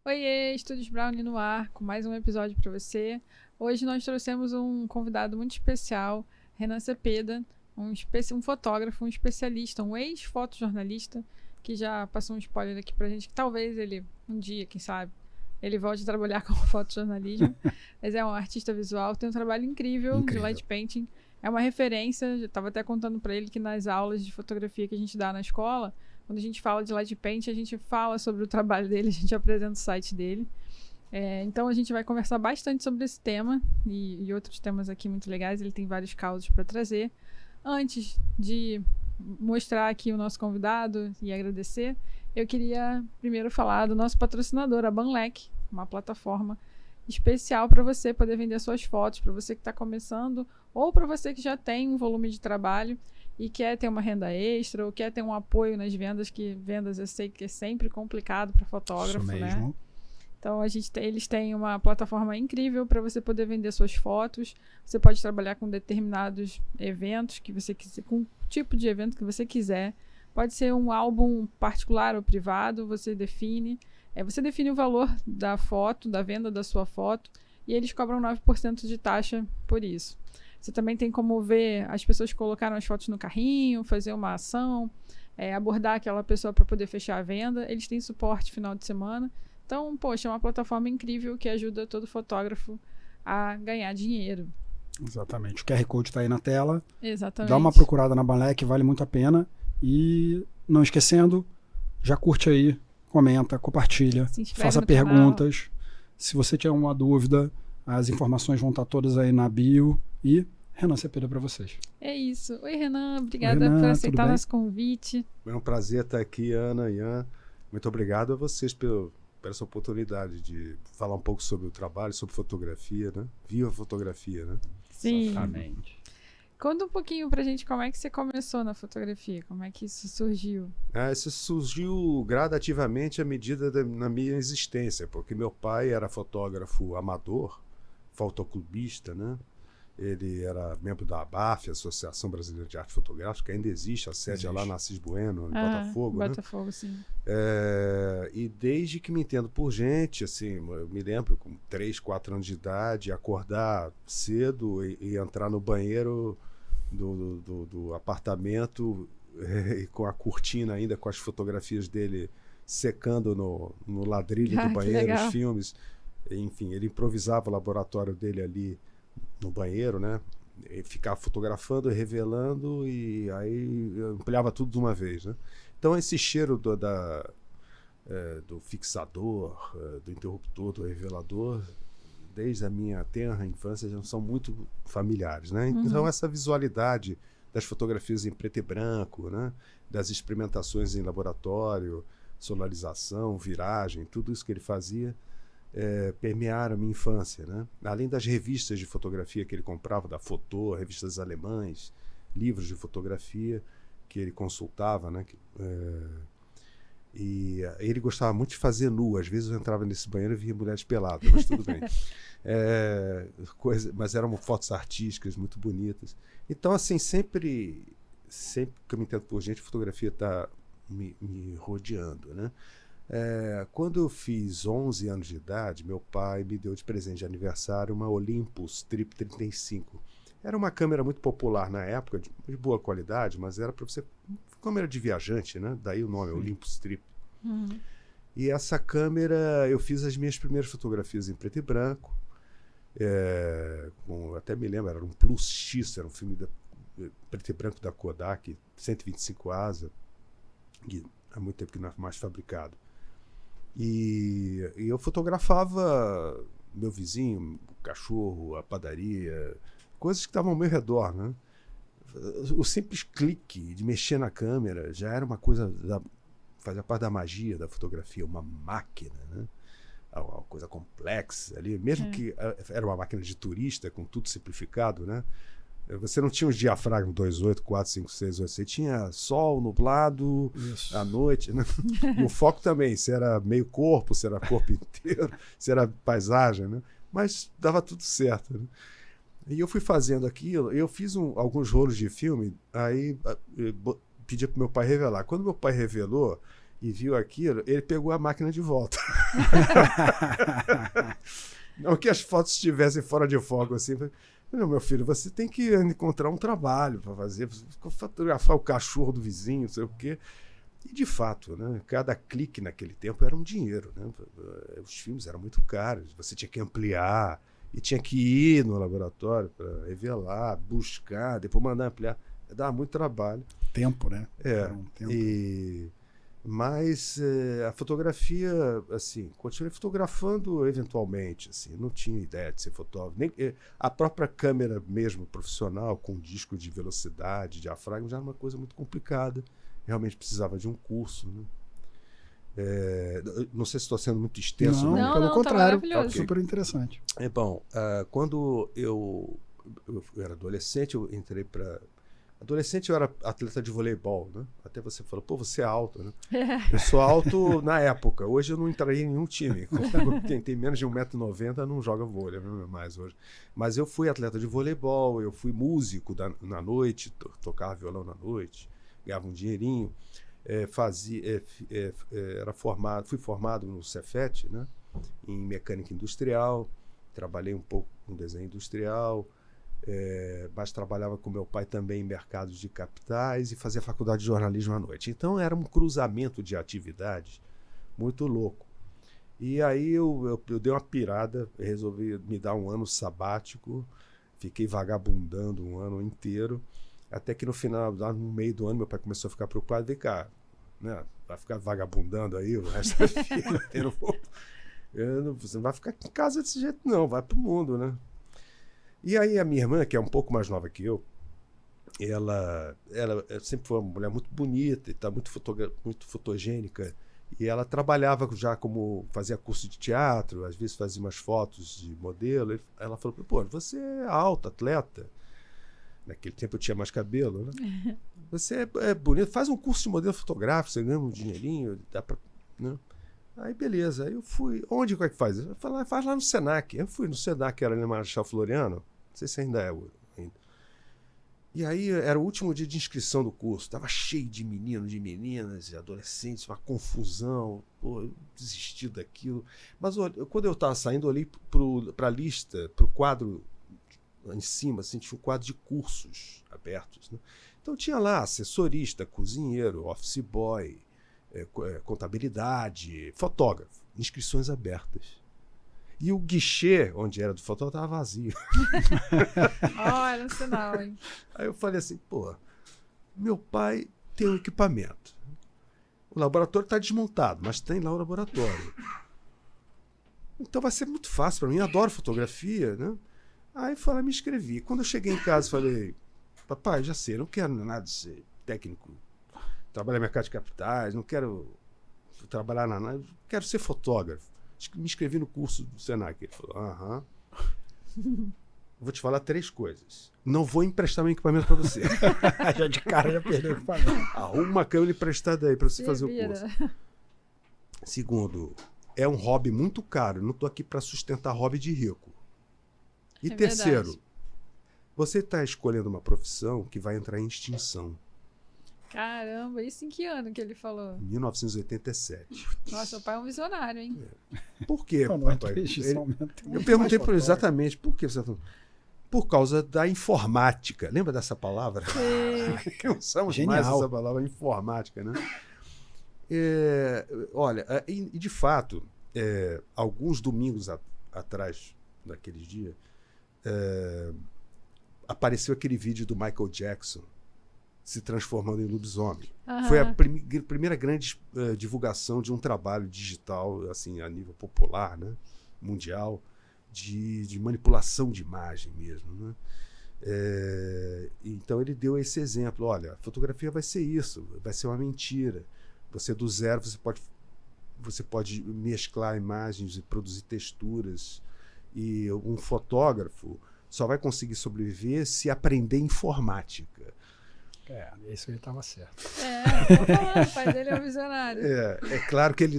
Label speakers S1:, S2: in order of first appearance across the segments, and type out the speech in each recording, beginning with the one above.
S1: Oiê, Estúdios Brownie no ar, com mais um episódio para você. Hoje nós trouxemos um convidado muito especial, Renan Cepeda, um fotógrafo, um especialista, um ex-fotojornalista, que já passou um spoiler aqui pra gente, que talvez ele, um dia, quem sabe, ele volte a trabalhar com fotojornalismo, mas é um artista visual, tem um trabalho incrível de light painting, é uma referência, eu estava até contando para ele que nas aulas de fotografia que a gente dá na escola, quando a gente fala de light paint, a gente fala sobre o trabalho dele, a gente apresenta o site dele. Então a gente vai conversar bastante sobre esse tema e outros temas aqui muito legais. Ele tem vários causos para trazer. Antes de mostrar aqui o nosso convidado e agradecer, eu queria primeiro falar do nosso patrocinador, a Banlec, uma plataforma especial para você poder vender suas fotos, para você que está começando ou para você que já tem um volume de trabalho e quer ter uma renda extra ou quer ter um apoio nas vendas, que vendas eu sei que é sempre complicado para fotógrafo,
S2: isso mesmo,
S1: né? Então eles têm uma plataforma incrível para você poder vender suas fotos. Você pode trabalhar com determinados eventos que você quiser, com o tipo de evento que você quiser. Pode ser um álbum particular ou privado, você define o valor da foto, da venda da sua foto, e eles cobram 9% de taxa por isso. Você também tem como ver as pessoas que colocaram as fotos no carrinho, fazer uma ação, abordar aquela pessoa para poder fechar a venda. Eles têm suporte final de semana. Então, poxa, é uma plataforma incrível que ajuda todo fotógrafo a ganhar dinheiro.
S2: Exatamente. O QR Code está aí na tela.
S1: Exatamente.
S2: Dá uma procurada na Banlec, vale muito a pena. E não esquecendo, já curte aí, comenta, compartilha, faça perguntas. Canal. Se você tiver uma dúvida, as informações vão estar todas aí na bio. E Renan Cepeda para vocês.
S1: É isso. Oi, Renan. Obrigada por aceitar nosso convite.
S3: É um prazer estar aqui, Ana, Ian. Muito obrigado a vocês por essa oportunidade de falar um pouco sobre o trabalho, sobre fotografia, né? Viva a fotografia, né?
S1: Sim.
S2: Exatamente.
S1: Conta um pouquinho pra gente como é que você começou na fotografia, como é que isso surgiu?
S3: Isso surgiu gradativamente à medida na minha existência, porque meu pai era fotógrafo amador, fotoclubista, né? Ele era membro da ABAF, Associação Brasileira de Arte Fotográfica, ainda existe, a sede é lá na Assis Bueno, em Botafogo.
S1: Botafogo, né? Sim.
S3: E desde que me entendo por gente, assim, eu me lembro com 3, 4 anos de idade, acordar cedo e entrar no banheiro do apartamento com a cortina ainda, com as fotografias dele secando no ladrilho do banheiro, os filmes. Enfim, ele improvisava o laboratório dele ali no banheiro, né? E ficava fotografando, revelando, e aí eu ampliava tudo de uma vez, né? Então esse cheiro do fixador, do interruptor, do revelador, desde a minha tenra infância já são muito familiares, né? Então essa visualidade das fotografias em preto e branco, né? Das experimentações em laboratório, sonorização, viragem, tudo isso que ele fazia permearam a minha infância, né? Além das revistas de fotografia que ele comprava, da Fotô, revistas alemães, livros de fotografia que ele consultava, né? E ele gostava muito de fazer nu. Às vezes eu entrava nesse banheiro e via mulheres peladas, mas tudo bem. Mas eram fotos artísticas muito bonitas. Então, assim, sempre que eu me entendo por gente, a fotografia está me rodeando, né? Quando eu fiz 11 anos de idade, meu pai me deu de presente de aniversário uma Olympus Trip 35. Era uma câmera muito popular na época, de boa qualidade, mas era para você... câmera de viajante, né? Daí o nome, Olympus Trip. E essa câmera, eu fiz as minhas primeiras fotografias em preto e branco. Até me lembro, era um Plus X, era um filme preto e branco da Kodak, 125 ASA, que há muito tempo que não é mais fabricado. E eu fotografava meu vizinho, o cachorro, a padaria, coisas que estavam ao meu redor, né? O simples clique de mexer na câmera já era uma coisa, fazia parte da magia da fotografia, uma máquina, né? Uma coisa complexa ali, mesmo que era uma máquina de turista, com tudo simplificado, né? Você não tinha os diafragmas 2, 8, 4, 5, 6, 8, você tinha sol, nublado, à noite, né? E o foco também, se era meio corpo, se era corpo inteiro, se era paisagem, né? Mas dava tudo certo, né? E eu fui fazendo aquilo, eu fiz alguns rolos de filme, aí pedi para meu pai revelar. Quando meu pai revelou, e viu aquilo, ele pegou a máquina de volta. Não que as fotos estivessem fora de foco, assim. Não, meu filho, você tem que encontrar um trabalho para fazer, fotografar o cachorro do vizinho, não sei o quê. E, de fato, né, cada clique naquele tempo era um dinheiro. Né? Os filmes eram muito caros, você tinha que ampliar, e tinha que ir no laboratório para revelar, buscar, depois mandar ampliar. Dava muito trabalho.
S2: Tempo, né?
S3: Era
S2: um tempo.
S3: Mas a fotografia, assim, continuei fotografando eventualmente, assim, não tinha ideia de ser fotógrafo. Nem, a própria câmera mesmo profissional, com disco de velocidade, diafragma, já era uma coisa muito complicada. Realmente precisava de um curso, né? Não sei se estou sendo muito extenso.
S2: Não, pelo contrário,
S1: tá
S2: super interessante.
S3: Bom, quando eu era adolescente, eu entrei para... Adolescente eu era atleta de voleibol, né? Até você falou, pô, você é alto, né? Eu sou alto na época. Hoje eu não entraria em nenhum time. Quem tem menos de 1,90 m não joga vôlei mais hoje. Mas eu fui atleta de voleibol, eu fui músico na noite, tocava violão na noite, ganhava um dinheirinho. Fui formado no Cefet, né? Em mecânica industrial, trabalhei um pouco com desenho industrial, mas trabalhava com meu pai também em mercados de capitais e fazia faculdade de jornalismo à noite. Então era um cruzamento de atividades muito louco. E aí eu dei uma pirada, resolvi me dar um ano sabático, fiquei vagabundando um ano inteiro, até que no meio do ano, meu pai começou a ficar preocupado. Vem cá, né? Vai ficar vagabundando aí o resto da vida? Você não vai ficar em casa desse jeito não, vai pro mundo, né? E aí a minha irmã, que é um pouco mais nova que eu, ela sempre foi uma mulher muito bonita e tá muito fotogênica, e ela trabalhava já fazia curso de teatro, às vezes fazia umas fotos de modelo. Ela falou, pô, você é alta, atleta. Naquele tempo eu tinha mais cabelo, né? Você é bonito, faz um curso de modelo fotográfico, você ganha um dinheirinho, dá pra, né? Aí beleza, aí eu fui. Onde é que faz? Eu falei, faz lá no Senac. Eu fui no Senac, era ali na Marechal Floriano. Não sei se ainda é ainda. E aí era o último dia de inscrição do curso. Tava cheio de meninos, de meninas, de adolescentes, uma confusão. Pô, eu desisti daquilo. Mas quando eu tava saindo, eu olhei para a lista, para o quadro em cima, assim, tinha um quadro de cursos abertos, né? Então tinha lá assessorista, cozinheiro, office boy, contabilidade, fotógrafo, inscrições abertas. E o guichê, onde era do fotógrafo, estava vazio.
S1: Era um sinal, hein?
S3: Aí eu falei assim, pô, meu pai tem um equipamento. O laboratório está desmontado, mas tem lá o laboratório. Então vai ser muito fácil para mim, eu adoro fotografia, né? Aí me inscrevi. Quando eu cheguei em casa, falei, papai, já sei, não quero nada de ser técnico, trabalhar no mercado de capitais, não quero trabalhar nada, quero ser fotógrafo. Me inscrevi no curso do Senac. Ele falou, aham. Vou te falar 3 coisas. Não vou emprestar meu equipamento para você.
S2: Já de cara já perdeu o equipamento.
S3: Arruma uma câmera emprestada aí para você fazer o curso. Segundo, é um hobby muito caro. Eu não estou aqui para sustentar hobby de rico. E terceiro,
S1: verdade.
S3: Você está escolhendo uma profissão que vai entrar em extinção.
S1: Caramba, isso em que ano que ele falou?
S3: 1987.
S1: Nossa, o pai é um visionário, hein?
S3: Por quê, papai? Eu perguntei exatamente por que você falou. Por causa da informática. Lembra dessa palavra?
S1: Sim.
S3: Usamos mais essa palavra, informática, né? Olha, e de fato, alguns domingos atrás, daqueles dias, apareceu aquele vídeo do Michael Jackson se transformando em lobisomem. Foi a primeira grande divulgação de um trabalho digital, assim, a nível popular, né? Mundial, de manipulação de imagem mesmo, né? Então ele deu esse exemplo. Olha, a fotografia vai ser isso, vai ser uma mentira. Você do zero, você pode mesclar imagens e produzir texturas. E um fotógrafo só vai conseguir sobreviver se aprender informática.
S2: Isso aí estava certo.
S1: O pai dele é um visionário.
S3: É claro que ele,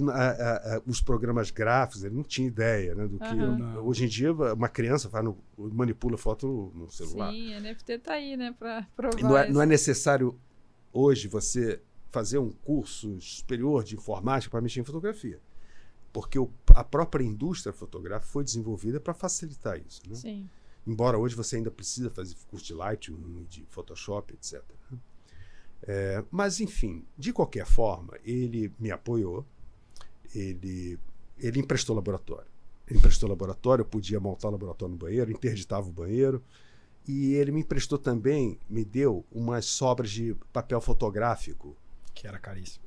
S3: os programas gráficos, ele não tinha ideia, né, do que hoje em dia uma criança manipula foto no celular.
S1: Sim, NFT tá aí, né, para provar.
S3: Não é necessário hoje você fazer um curso superior de informática para mexer em fotografia. Porque a própria indústria fotográfica foi desenvolvida para facilitar isso. Né?
S1: Sim.
S3: Embora hoje você ainda precisa fazer curso de Lightroom, de Photoshop, etc. Mas, enfim, de qualquer forma, ele me apoiou, ele emprestou laboratório. Ele emprestou laboratório, eu podia montar o laboratório no banheiro, interditava o banheiro. E ele me emprestou também, me deu umas sobras de papel fotográfico.
S2: Que era caríssimo.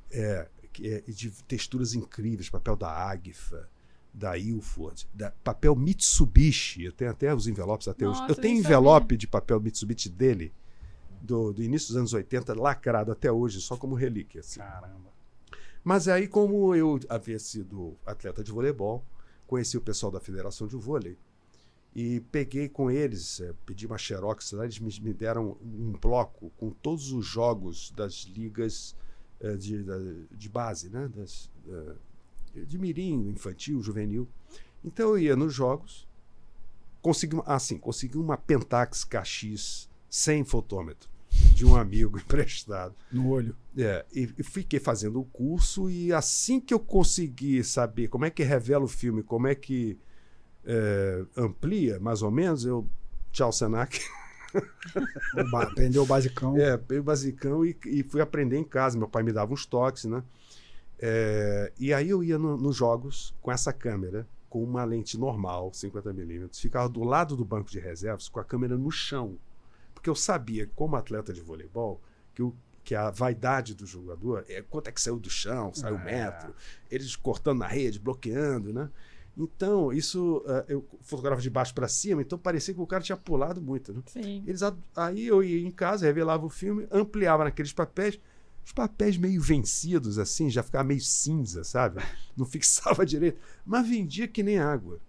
S3: De texturas incríveis, papel da Agfa, da Ilford, papel Mitsubishi. Eu tenho até os envelopes até hoje. Eu tenho envelope de papel Mitsubishi dele, do início dos anos 80, lacrado até hoje, só como relíquia. Assim.
S2: Caramba.
S3: Mas aí, como eu havia sido atleta de voleibol, conheci o pessoal da Federação de Vôlei, e peguei com eles, pedi uma xerox lá, eles me deram um bloco com todos os jogos das ligas de base, né? De mirim, infantil, juvenil. Então eu ia nos jogos, consegui uma Pentax KX sem fotômetro, de um amigo emprestado.
S2: No olho.
S3: E fiquei fazendo o curso, e assim que eu consegui saber como é que revela o filme, como é que amplia, mais ou menos, tchau, Senac.
S2: Aprendeu o basicão.
S3: Aprendi o basicão e fui aprender em casa. Meu pai me dava uns toques, né? E aí eu ia nos jogos com essa câmera, com uma lente normal, 50mm, ficava do lado do banco de reservas com a câmera no chão. Porque eu sabia, como atleta de voleibol, que a vaidade do jogador é quanto é que saiu do chão, saiu 1 metro, eles cortando na rede, bloqueando, né? Então, isso eu fotografava de baixo para cima, então parecia que o cara tinha pulado muito. Né?
S1: Sim.
S3: Aí eu ia em casa, revelava o filme, ampliava naqueles papéis, os papéis meio vencidos, assim, já ficava meio cinza, sabe? Não fixava direito, mas vendia que nem água.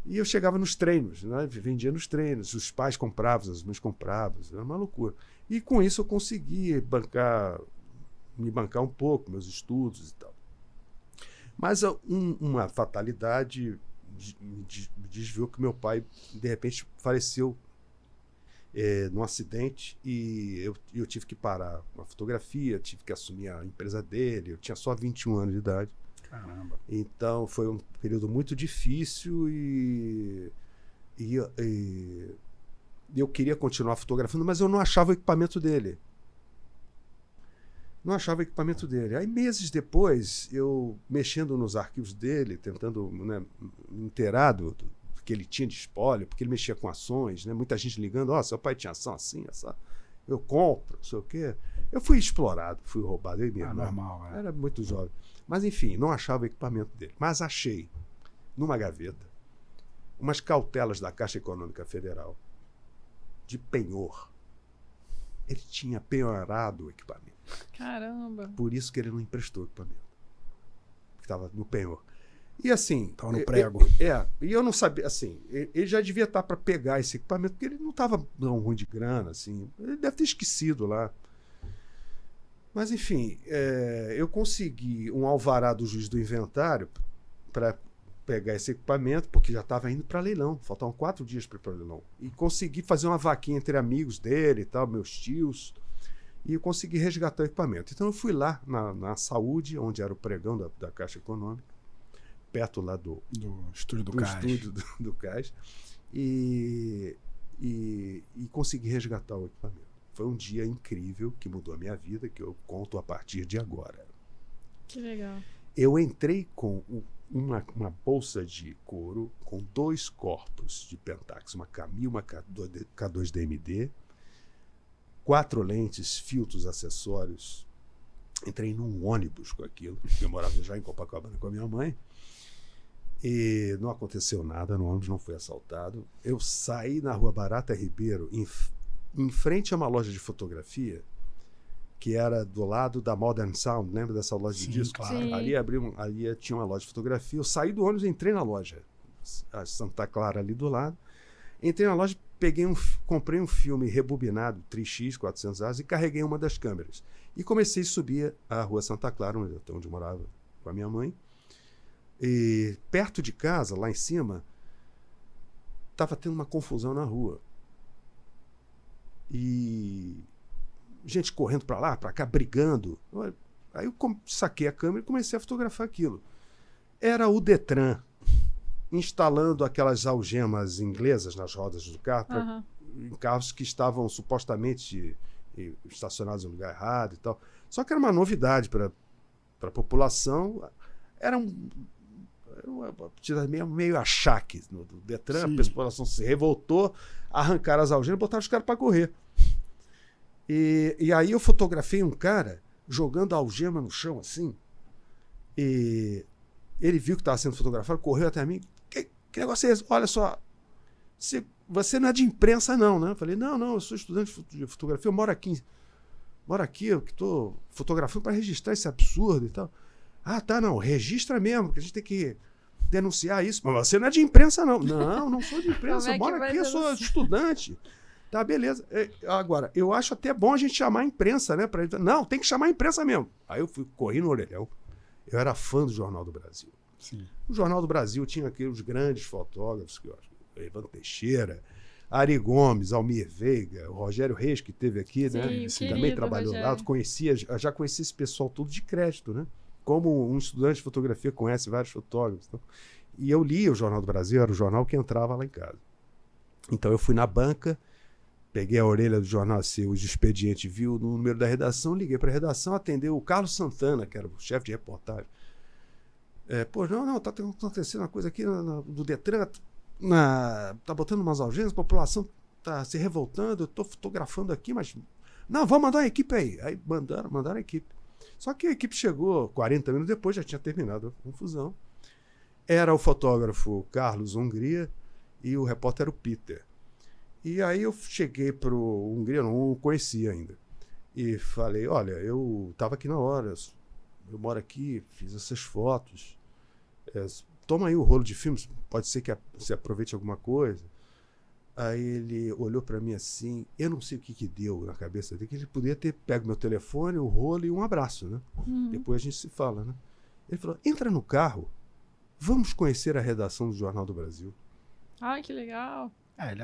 S3: E eu chegava nos treinos, né? Vendia nos treinos, os pais compravam, as mães compravam, era uma loucura. E com isso eu consegui me bancar um pouco, meus estudos e tal. Mas uma fatalidade me desviou que meu pai, de repente, faleceu num acidente, e eu tive que parar a fotografia, tive que assumir a empresa dele, eu tinha só 21 anos de idade.
S2: Caramba.
S3: Então foi um período muito difícil e eu queria continuar fotografando, mas eu não achava o equipamento dele. Aí, meses depois, eu mexendo nos arquivos dele, tentando, né, me inteirar do que ele tinha de espólio, porque ele mexia com ações, né? Muita gente ligando, seu pai tinha ação assim, essa. Eu compro, não sei o quê. Eu fui explorado, fui roubado. Eu mesmo,
S2: normal,
S3: Era muito jovem. Mas, enfim, não achava o equipamento dele. Mas achei, numa gaveta, umas cautelas da Caixa Econômica Federal, de penhor. Ele tinha penhorado o equipamento.
S1: Caramba!
S3: Por isso que ele não emprestou o equipamento. Porque estava no penhor. E assim...
S2: Estava no prego.
S3: E eu não sabia, assim, ele já devia estar para pegar esse equipamento, porque ele não estava tão ruim de grana, assim. Ele deve ter esquecido lá. Mas, enfim, eu consegui um alvará do juiz do inventário para pegar esse equipamento, porque já estava indo para leilão. Faltavam 4 dias para ir para leilão. E consegui fazer uma vaquinha entre amigos dele e tal, meus tios, e eu consegui resgatar o equipamento. Então eu fui lá na Saúde, onde era o pregão da Caixa Econômica, perto lá do
S2: estúdio do Cais.
S3: Estúdio do Cais, e consegui resgatar o equipamento. Foi um dia incrível que mudou a minha vida, que eu conto a partir de agora.
S1: Que legal.
S3: Eu entrei com uma bolsa de couro com 2 corpos de Pentax, uma Camil, uma K2DMD, 4 lentes, filtros, acessórios. Entrei num ônibus com aquilo, eu morava já em Copacabana com a minha mãe, e não aconteceu nada, no ônibus não foi assaltado. Eu saí na Rua Barata Ribeiro, em frente a uma loja de fotografia, que era do lado da Modern Sound, lembra dessa loja de disco?
S2: Claro.
S1: Sim.
S3: Ali tinha uma loja de fotografia. Eu saí do ônibus e entrei na loja, a Santa Clara ali do lado. Entrei na loja, comprei um filme rebobinado, 3x, R$400, e carreguei uma das câmeras. E comecei a subir a Rua Santa Clara, onde eu morava com a minha mãe. E perto de casa, lá em cima, estava tendo uma confusão na rua. E gente correndo para lá, para cá, brigando. Aí eu saquei a câmera e comecei a fotografar aquilo. Era o Detran instalando aquelas algemas inglesas nas rodas do carro, em carros que estavam supostamente estacionados no lugar errado e tal. Só que era uma novidade para a população. Era meio achaque do Detran. Sim. A população se revoltou, arrancaram as algemas e botaram os caras para correr. E aí eu fotografei um cara jogando a algema no chão assim, e ele viu que estava sendo fotografado, correu até mim. Que negócio é esse? Olha só, você não é de imprensa não, né? Eu falei, não, eu sou estudante de fotografia, eu moro aqui, eu que estou fotografando para registrar esse absurdo e tal. Ah, tá, não, registra mesmo, porque a gente tem que denunciar isso. Mas você não é de imprensa não. Não sou de imprensa, eu moro aqui, eu sou estudante. Tá, beleza. Agora, eu acho até bom a gente chamar a imprensa, né? Não, tem que chamar a imprensa mesmo. Aí eu corri no orelhão. Eu era fã do Jornal do Brasil.
S2: Sim.
S3: O Jornal do Brasil tinha aqueles grandes fotógrafos, Evandro Teixeira, Ari Gomes, Almir Veiga, o Rogério Reis, que esteve aqui, né? Também trabalhou lá. Já conhecia esse pessoal todo de crédito, né? Como um estudante de fotografia conhece vários fotógrafos. Então. E eu lia o Jornal do Brasil, era o jornal que entrava lá em casa. Então eu fui na banca, peguei a orelha do jornal, assim, os expedientes, vi o número da redação, liguei para a redação, atendeu o Carlos Santana, que era o chefe de reportagem. Tá acontecendo uma coisa aqui do Detran, tá botando umas algemas, a população tá se revoltando, eu tô fotografando aqui, mas... Não, vamos mandar uma equipe aí. Aí mandaram a equipe. Só que a equipe chegou 40 minutos depois, já tinha terminado a confusão. Era o fotógrafo Carlos Hungria e o repórter era o Peter. E aí eu cheguei pro Hungria, não o conhecia ainda. E falei, olha, eu estava aqui na hora, eu moro aqui, fiz essas fotos. Toma aí o rolo de filmes, pode ser que você aproveite alguma coisa. Aí ele olhou para mim assim, eu não sei o que deu na cabeça dele, que ele podia ter pego meu telefone, o rolo e um abraço, né? Depois a gente se fala, né? Ele falou, entra no carro, vamos conhecer a redação do Jornal do Brasil.
S1: Ai, que legal.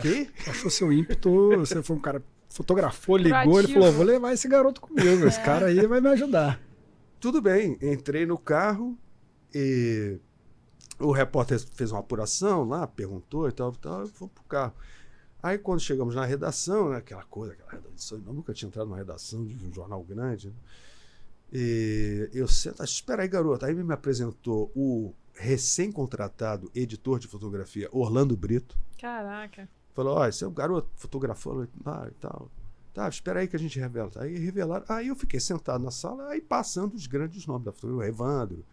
S2: Ele achou seu ímpeto, você foi um cara, fotografou, ligou, ele falou, vou levar esse garoto comigo, esse cara aí vai me ajudar.
S3: Tudo bem, entrei no carro e o repórter fez uma apuração lá, perguntou e tal, e fomos pro carro. Aí quando chegamos na redação, né, aquela redação, eu nunca tinha entrado numa redação de um jornal grande, né? E eu sento, espera aí, garoto. Aí me apresentou o recém-contratado editor de fotografia, Orlando Brito.
S1: Caraca.
S3: Falou, ó, esse é o garoto, fotografou e tal. Tá, espera aí que a gente revela. Aí revelaram. Aí eu fiquei sentado na sala, aí passando os grandes nomes da fotografia, o Evandro,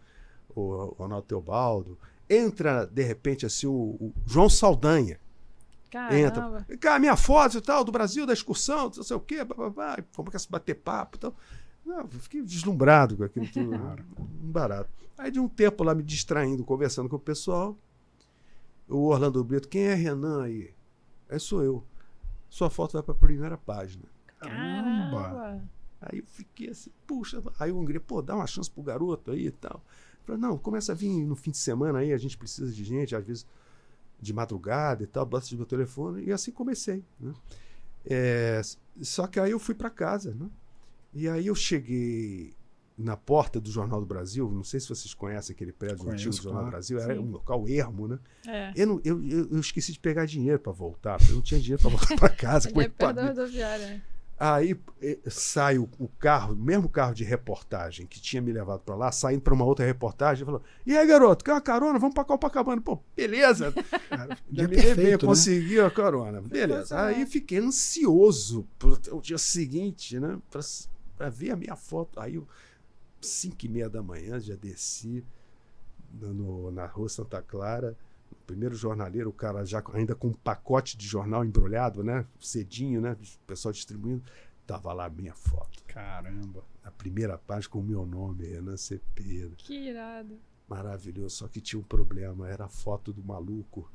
S3: o Ronaldo Teobaldo. Entra, de repente, assim, o João Saldanha.
S1: Caramba.
S3: Entra. Cara, minha foto e tal, do Brasil, da excursão, não sei o quê, como que é se bater papo e tal. Eu fiquei deslumbrado com aquilo tudo, um barato. Aí de um tempo lá me distraindo, conversando com o pessoal, o Orlando Brito, quem é Renan aí? Aí sou eu. Sua foto vai para a primeira página.
S1: Caramba!
S3: Aí eu fiquei assim, puxa. Aí o Hungria, dá uma chance pro garoto aí e tal. Eu falei, não, começa a vir no fim de semana aí, a gente precisa de gente, às vezes de madrugada e tal, bota meu telefone, e assim comecei, né? Só que aí eu fui para casa, né? E aí eu cheguei na porta do Jornal do Brasil, não sei se vocês conhecem aquele prédio antigo do Jornal do Brasil, era um local ermo, né? Eu esqueci de pegar dinheiro para voltar, eu não tinha dinheiro para voltar para casa.
S1: Ele é perto da rodoviária.
S3: Aí sai o carro, o mesmo carro de reportagem que tinha me levado para lá, saindo para uma outra reportagem, falou, e aí, garoto, quer uma carona? Vamos para Copacabana. Pô, beleza. Eu consegui a carona. Beleza. Aí fiquei ansioso pro dia seguinte, né, para ver a minha foto. Aí 5h30 da manhã, já desci na rua Santa Clara, o primeiro jornaleiro, o cara já ainda com um pacote de jornal embrulhado, né? Cedinho, né? O pessoal distribuindo. Tava lá a minha foto.
S2: Caramba.
S3: A primeira página com o meu nome, Renan Cepeda.
S1: Que irado.
S3: Maravilhoso, só que tinha um problema, era a foto do maluco.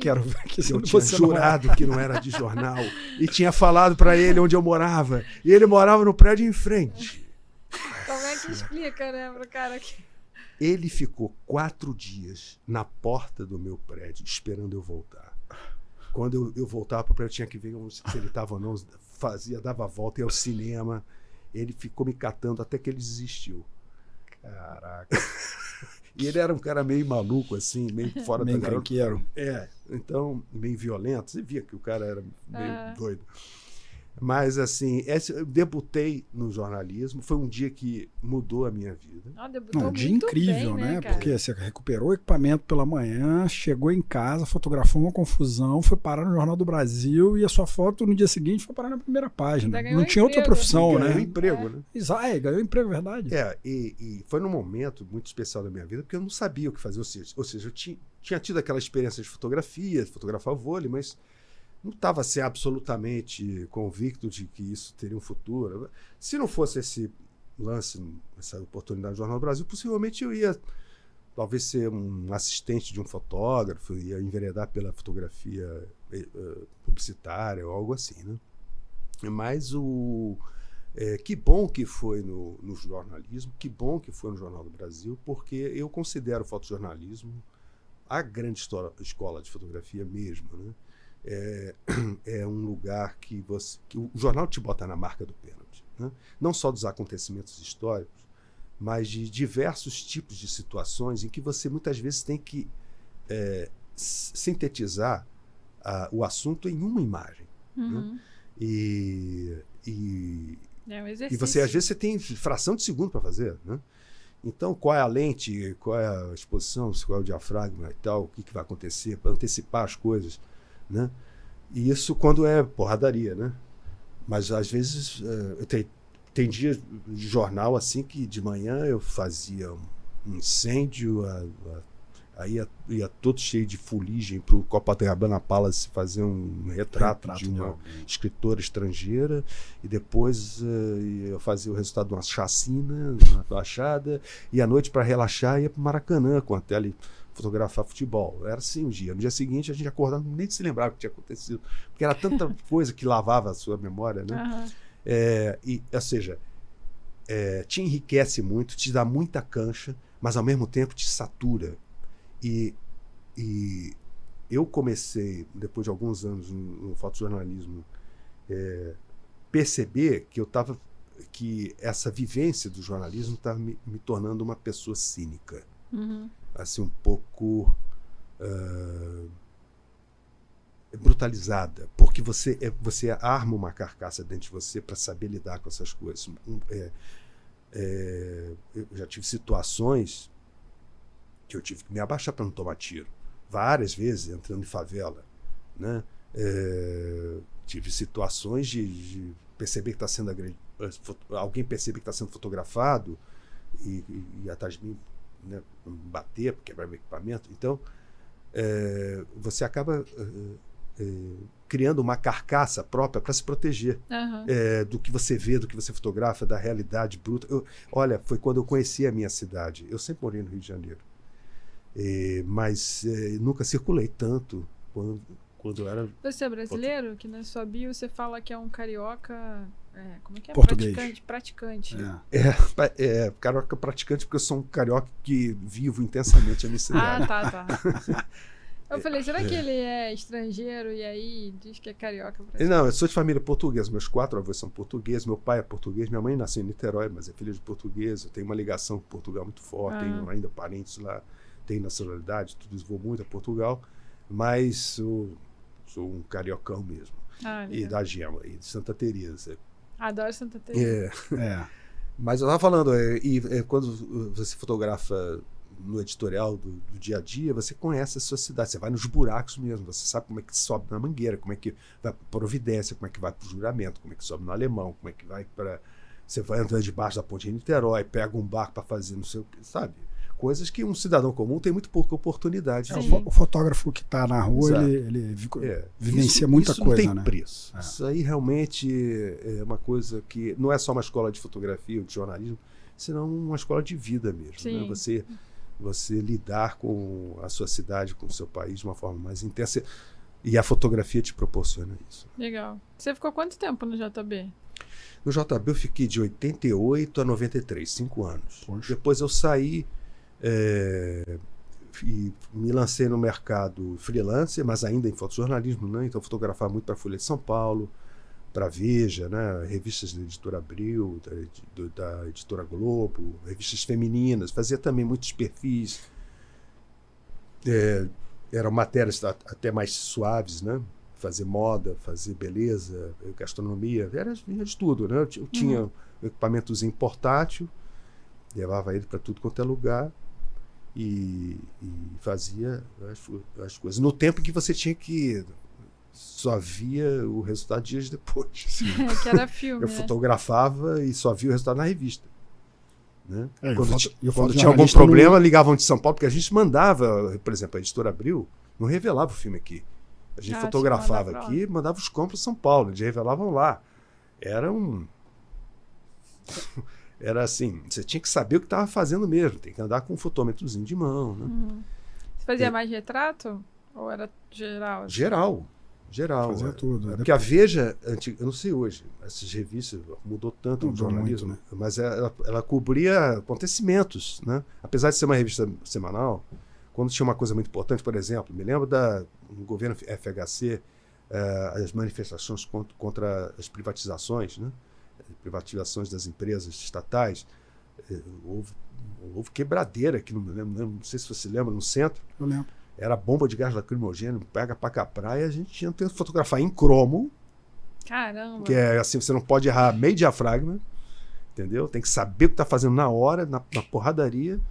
S2: Quero ver que
S3: eu tinha jurado que não era de jornal e tinha falado para ele onde eu morava. E ele morava no prédio em frente.
S1: Como é que explica, né, pro cara aqui?
S3: Ele ficou 4 dias na porta do meu prédio esperando eu voltar. Quando eu voltava para o prédio, eu tinha que ver se ele estava ou não dava a volta, ia ao cinema. Ele ficou me catando até que ele desistiu.
S2: Caraca.
S3: E ele era um cara meio maluco, assim, meio fora
S2: meio
S3: da garota. Então, meio violento. Você via que o cara era meio doido. Mas, assim, eu debutei no jornalismo. Foi um dia que mudou a minha vida.
S1: Debutou
S2: um dia incrível,
S1: bem,
S2: né?
S1: Cara?
S2: Porque você recuperou o equipamento pela manhã, chegou em casa, fotografou uma confusão, foi parar no Jornal do Brasil e a sua foto no dia seguinte foi parar na primeira página. Não tinha outra profissão, né?
S3: Ganhou emprego, né?
S2: Ganhou emprego, verdade.
S3: E foi num momento muito especial da minha vida, porque eu não sabia o que fazer. Ou seja, eu tinha tido aquela experiência de fotografia, de fotografar vôlei, mas não estava assim, absolutamente convicto de que isso teria um futuro. Se não fosse esse lance, essa oportunidade do Jornal do Brasil, possivelmente eu ia talvez ser um assistente de um fotógrafo, ia enveredar pela fotografia publicitária ou algo assim, né? Mas que bom que foi no jornalismo, que bom que foi no Jornal do Brasil, porque eu considero o fotojornalismo a grande escola de fotografia mesmo, né? É um lugar que o jornal te bota na marca do pênalti, né? Não só dos acontecimentos históricos, mas de diversos tipos de situações em que você muitas vezes tem que sintetizar o assunto em uma imagem. Né? E você, às vezes, você tem fração de segundo para fazer, né? Então, qual é a lente, qual é a exposição, qual é o diafragma e tal, o que vai acontecer, para antecipar as coisas, né? E isso quando é porradaria, né? Mas às vezes tem dias de jornal assim que de manhã eu fazia um incêndio, aí ia todo cheio de fuligem para o Copacabana Palace fazer um retrato de uma escritora estrangeira, e depois eu fazia o resultado de uma chacina na Baixada, e à noite, para relaxar, ia para o Maracanã com a tele fotografar futebol. Era assim um dia. No dia seguinte, a gente acordava, nem se lembrava o que tinha acontecido, porque era tanta coisa que lavava a sua memória, né? Ou seja, te enriquece muito, te dá muita cancha, mas ao mesmo tempo te satura. E eu comecei, depois de alguns anos no fotojornalismo, perceber que essa vivência do jornalismo estava me tornando uma pessoa cínica. Assim, um pouco brutalizada, porque você arma uma carcaça dentro de você para saber lidar com essas coisas. Eu já tive situações que eu tive que me abaixar para não tomar tiro, várias vezes entrando em favela, né? Tive situações de perceber que está sendo agredido, alguém perceber que está sendo fotografado e atrás de mim, né, bater, quebrar meu equipamento. Então, você acaba criando uma carcaça própria para se proteger do que você vê, do que você fotografa, da realidade bruta. Olha, foi quando eu conheci a minha cidade. Eu sempre morei no Rio de Janeiro, mas nunca circulei tanto quando eu era...
S1: Você é brasileiro? Que na sua bio você fala que é um carioca... como é que é?
S2: Português.
S1: Praticante.
S3: Carioca praticante, porque eu sou um carioca que vivo intensamente a minha cidade.
S1: Tá. Eu falei, será que ele é estrangeiro e aí diz que é carioca?
S3: Não, eu sou de família portuguesa. Meus 4 avós são portugueses, meu pai é português, minha mãe nasceu em Niterói, mas é filha de português. Eu tenho uma ligação com Portugal muito forte, tenho ainda parentes lá, tenho nacionalidade, tudo isso, vou muito a Portugal, mas sou um cariocão mesmo. E da Gema, e de Santa Teresa.
S1: Adoro Santa Teresa.
S3: Mas eu estava falando, quando você fotografa no editorial do dia a dia, você conhece a sua cidade, você vai nos buracos mesmo, você sabe como é que sobe na Mangueira, como é que vai para Providência, como é que vai para o Juramento, como é que sobe no Alemão, como é que vai para... Você vai andando debaixo da ponte de Niterói, pega um barco para fazer, não sei o que, sabe? Coisas que um cidadão comum tem muito pouca oportunidade.
S2: O fotógrafo que está na rua, ele vivencia muita coisa,
S3: não tem
S2: né?
S3: preço. Isso aí realmente é uma coisa que não é só uma escola de fotografia ou de jornalismo, senão uma escola de vida mesmo. Né? Você lidar com a sua cidade, com o seu país de uma forma mais intensa. E a fotografia te proporciona isso.
S1: Legal. Você ficou quanto tempo no JB?
S3: No JB eu fiquei de 88 a 93, 5 anos.
S2: Poxa.
S3: Depois eu saí e me lancei no mercado freelancer, mas ainda em fotojornalismo, né? Então fotografava muito para a Folha de São Paulo, para Veja, né? Revistas da Editora Abril, da Editora Globo, revistas femininas, fazia também muitos perfis. Eram matérias até mais suaves, né? Fazer moda, fazer beleza, gastronomia, era de tudo, né? Eu tinha um equipamentozinho portátil, levava ele para tudo quanto é lugar e fazia as coisas. No tempo que você tinha que só via o resultado dias depois.
S1: Que era filme.
S3: Eu fotografava e só via o resultado na revista. Né? Quando
S2: tinha
S3: algum problema, ligavam de São Paulo, porque a gente mandava, por exemplo, a Editora Abril não revelava o filme aqui. A gente fotografava aqui e mandava os compras para São Paulo, eles revelavam lá. Era assim, você tinha que saber o que estava fazendo mesmo, tem que andar com um fotômetrozinho de mão. Né?
S1: Você fazia mais retrato? Ou era geral?
S3: Geral.
S2: Fazia tudo.
S3: Porque a Veja, eu não sei hoje, essas revistas mudou tanto no jornalismo,
S2: muito, né?
S3: Mas ela cobria acontecimentos, né? Apesar de ser uma revista semanal, quando tinha uma coisa muito importante, por exemplo, me lembro no governo FHC, as manifestações contra as privatizações, né? Privatizações das empresas estatais. Houve quebradeira aqui, não sei se você lembra, no centro.
S2: Eu lembro.
S3: Era bomba de gás lacrimogêneo, pega pra cá e a gente tinha que fotografar em cromo.
S1: Caramba!
S3: Que é assim, você não pode errar meio diafragma, entendeu? Tem que saber o que tá fazendo na hora, na porradaria,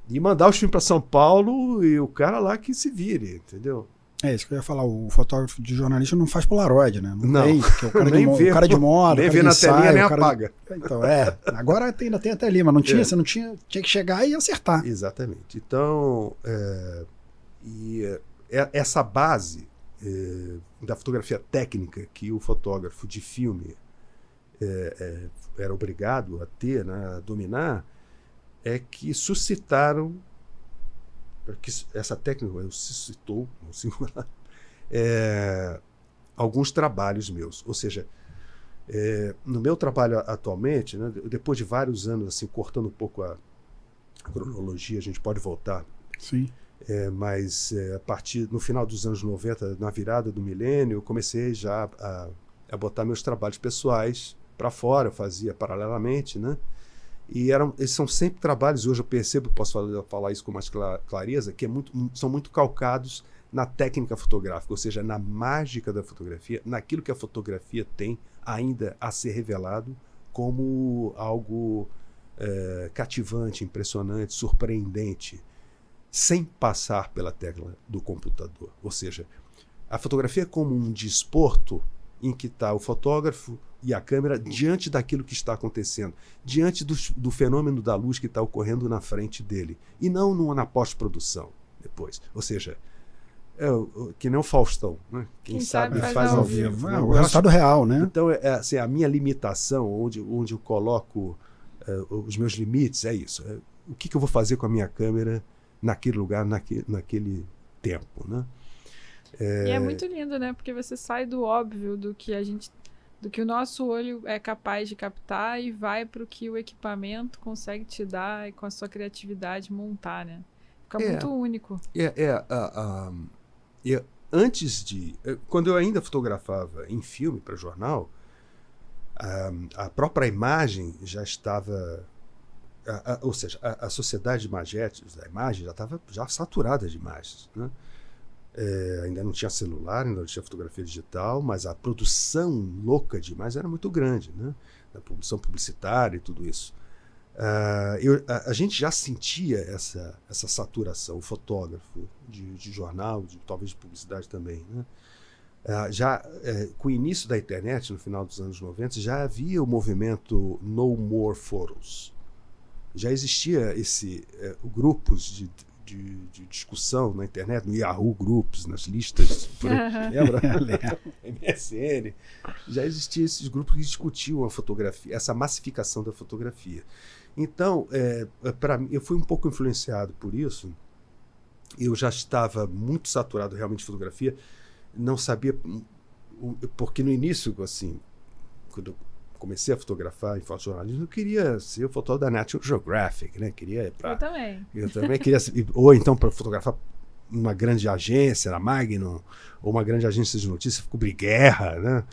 S3: e mandar os filmes para São Paulo e o cara lá que se vire, entendeu?
S2: É isso que eu ia falar, o fotógrafo de jornalista não faz Polaroid, né?
S3: Não.
S2: Tem, porque o cara, o cara de moda,
S3: nem vê na telinha, nem apaga.
S2: Então, agora ainda tem a telinha, mas você não tinha que chegar e acertar.
S3: Exatamente. Então, essa base da fotografia técnica que o fotógrafo de filme era obrigado a ter, né, a dominar, é que suscitaram, que essa técnica suscitou, no singular, alguns trabalhos meus. Ou seja, no meu trabalho atualmente, né, depois de vários anos assim, cortando um pouco a cronologia, a gente pode voltar.
S2: Sim.
S3: Mas no final dos anos 90, na virada do milênio, eu comecei já a botar meus trabalhos pessoais para fora, eu fazia paralelamente, né? E eles são sempre trabalhos, hoje eu percebo, posso falar isso com mais clareza, que são muito calcados na técnica fotográfica, ou seja, na mágica da fotografia, naquilo que a fotografia tem ainda a ser revelado como algo cativante, impressionante, surpreendente, sem passar pela tecla do computador. Ou seja, a fotografia é como um desporto em que está o fotógrafo e a câmera diante daquilo que está acontecendo, diante do fenômeno da luz que está ocorrendo na frente dele, e não na pós-produção depois. Ou seja, que nem o Faustão, né? Quem sabe faz ao vivo.
S2: O resultado real, né?
S3: Então, assim, a minha limitação, onde eu coloco os meus limites, é isso. O que eu vou fazer com a minha câmera naquele lugar, naquele tempo, né?
S1: E é muito lindo, né? Porque você sai do óbvio, do que o nosso olho é capaz de captar e vai para o que o equipamento consegue te dar e com a sua criatividade montar, né? Fica muito único.
S3: Antes quando eu ainda fotografava em filme para jornal, a própria imagem já estava... ou seja, a sociedade de imagetes da imagem já estava saturada de imagens, né? Ainda não tinha celular, ainda não tinha fotografia digital, mas a produção louca de imagens era muito grande, né? A produção publicitária e tudo isso. A gente já sentia essa saturação, o fotógrafo de jornal, talvez de publicidade também, né? Com o início da internet, no final dos anos 90, já havia o movimento No More Photos. Já existia grupos de discussão na internet, no Yahoo Groups, nas listas, lembra? MSN. Já existiam esses grupos que discutiam a fotografia, essa massificação da fotografia. Então, eu fui um pouco influenciado por isso. Eu já estava muito saturado realmente de fotografia, não sabia, porque no início, assim, quando eu comecei a fotografar em fotojornalismo, eu queria ser o fotógrafo da National Geographic, né? Eu também queria, ou então para fotografar numa grande agência, na Magnum, ou uma grande agência de notícias, cobrir guerra, né?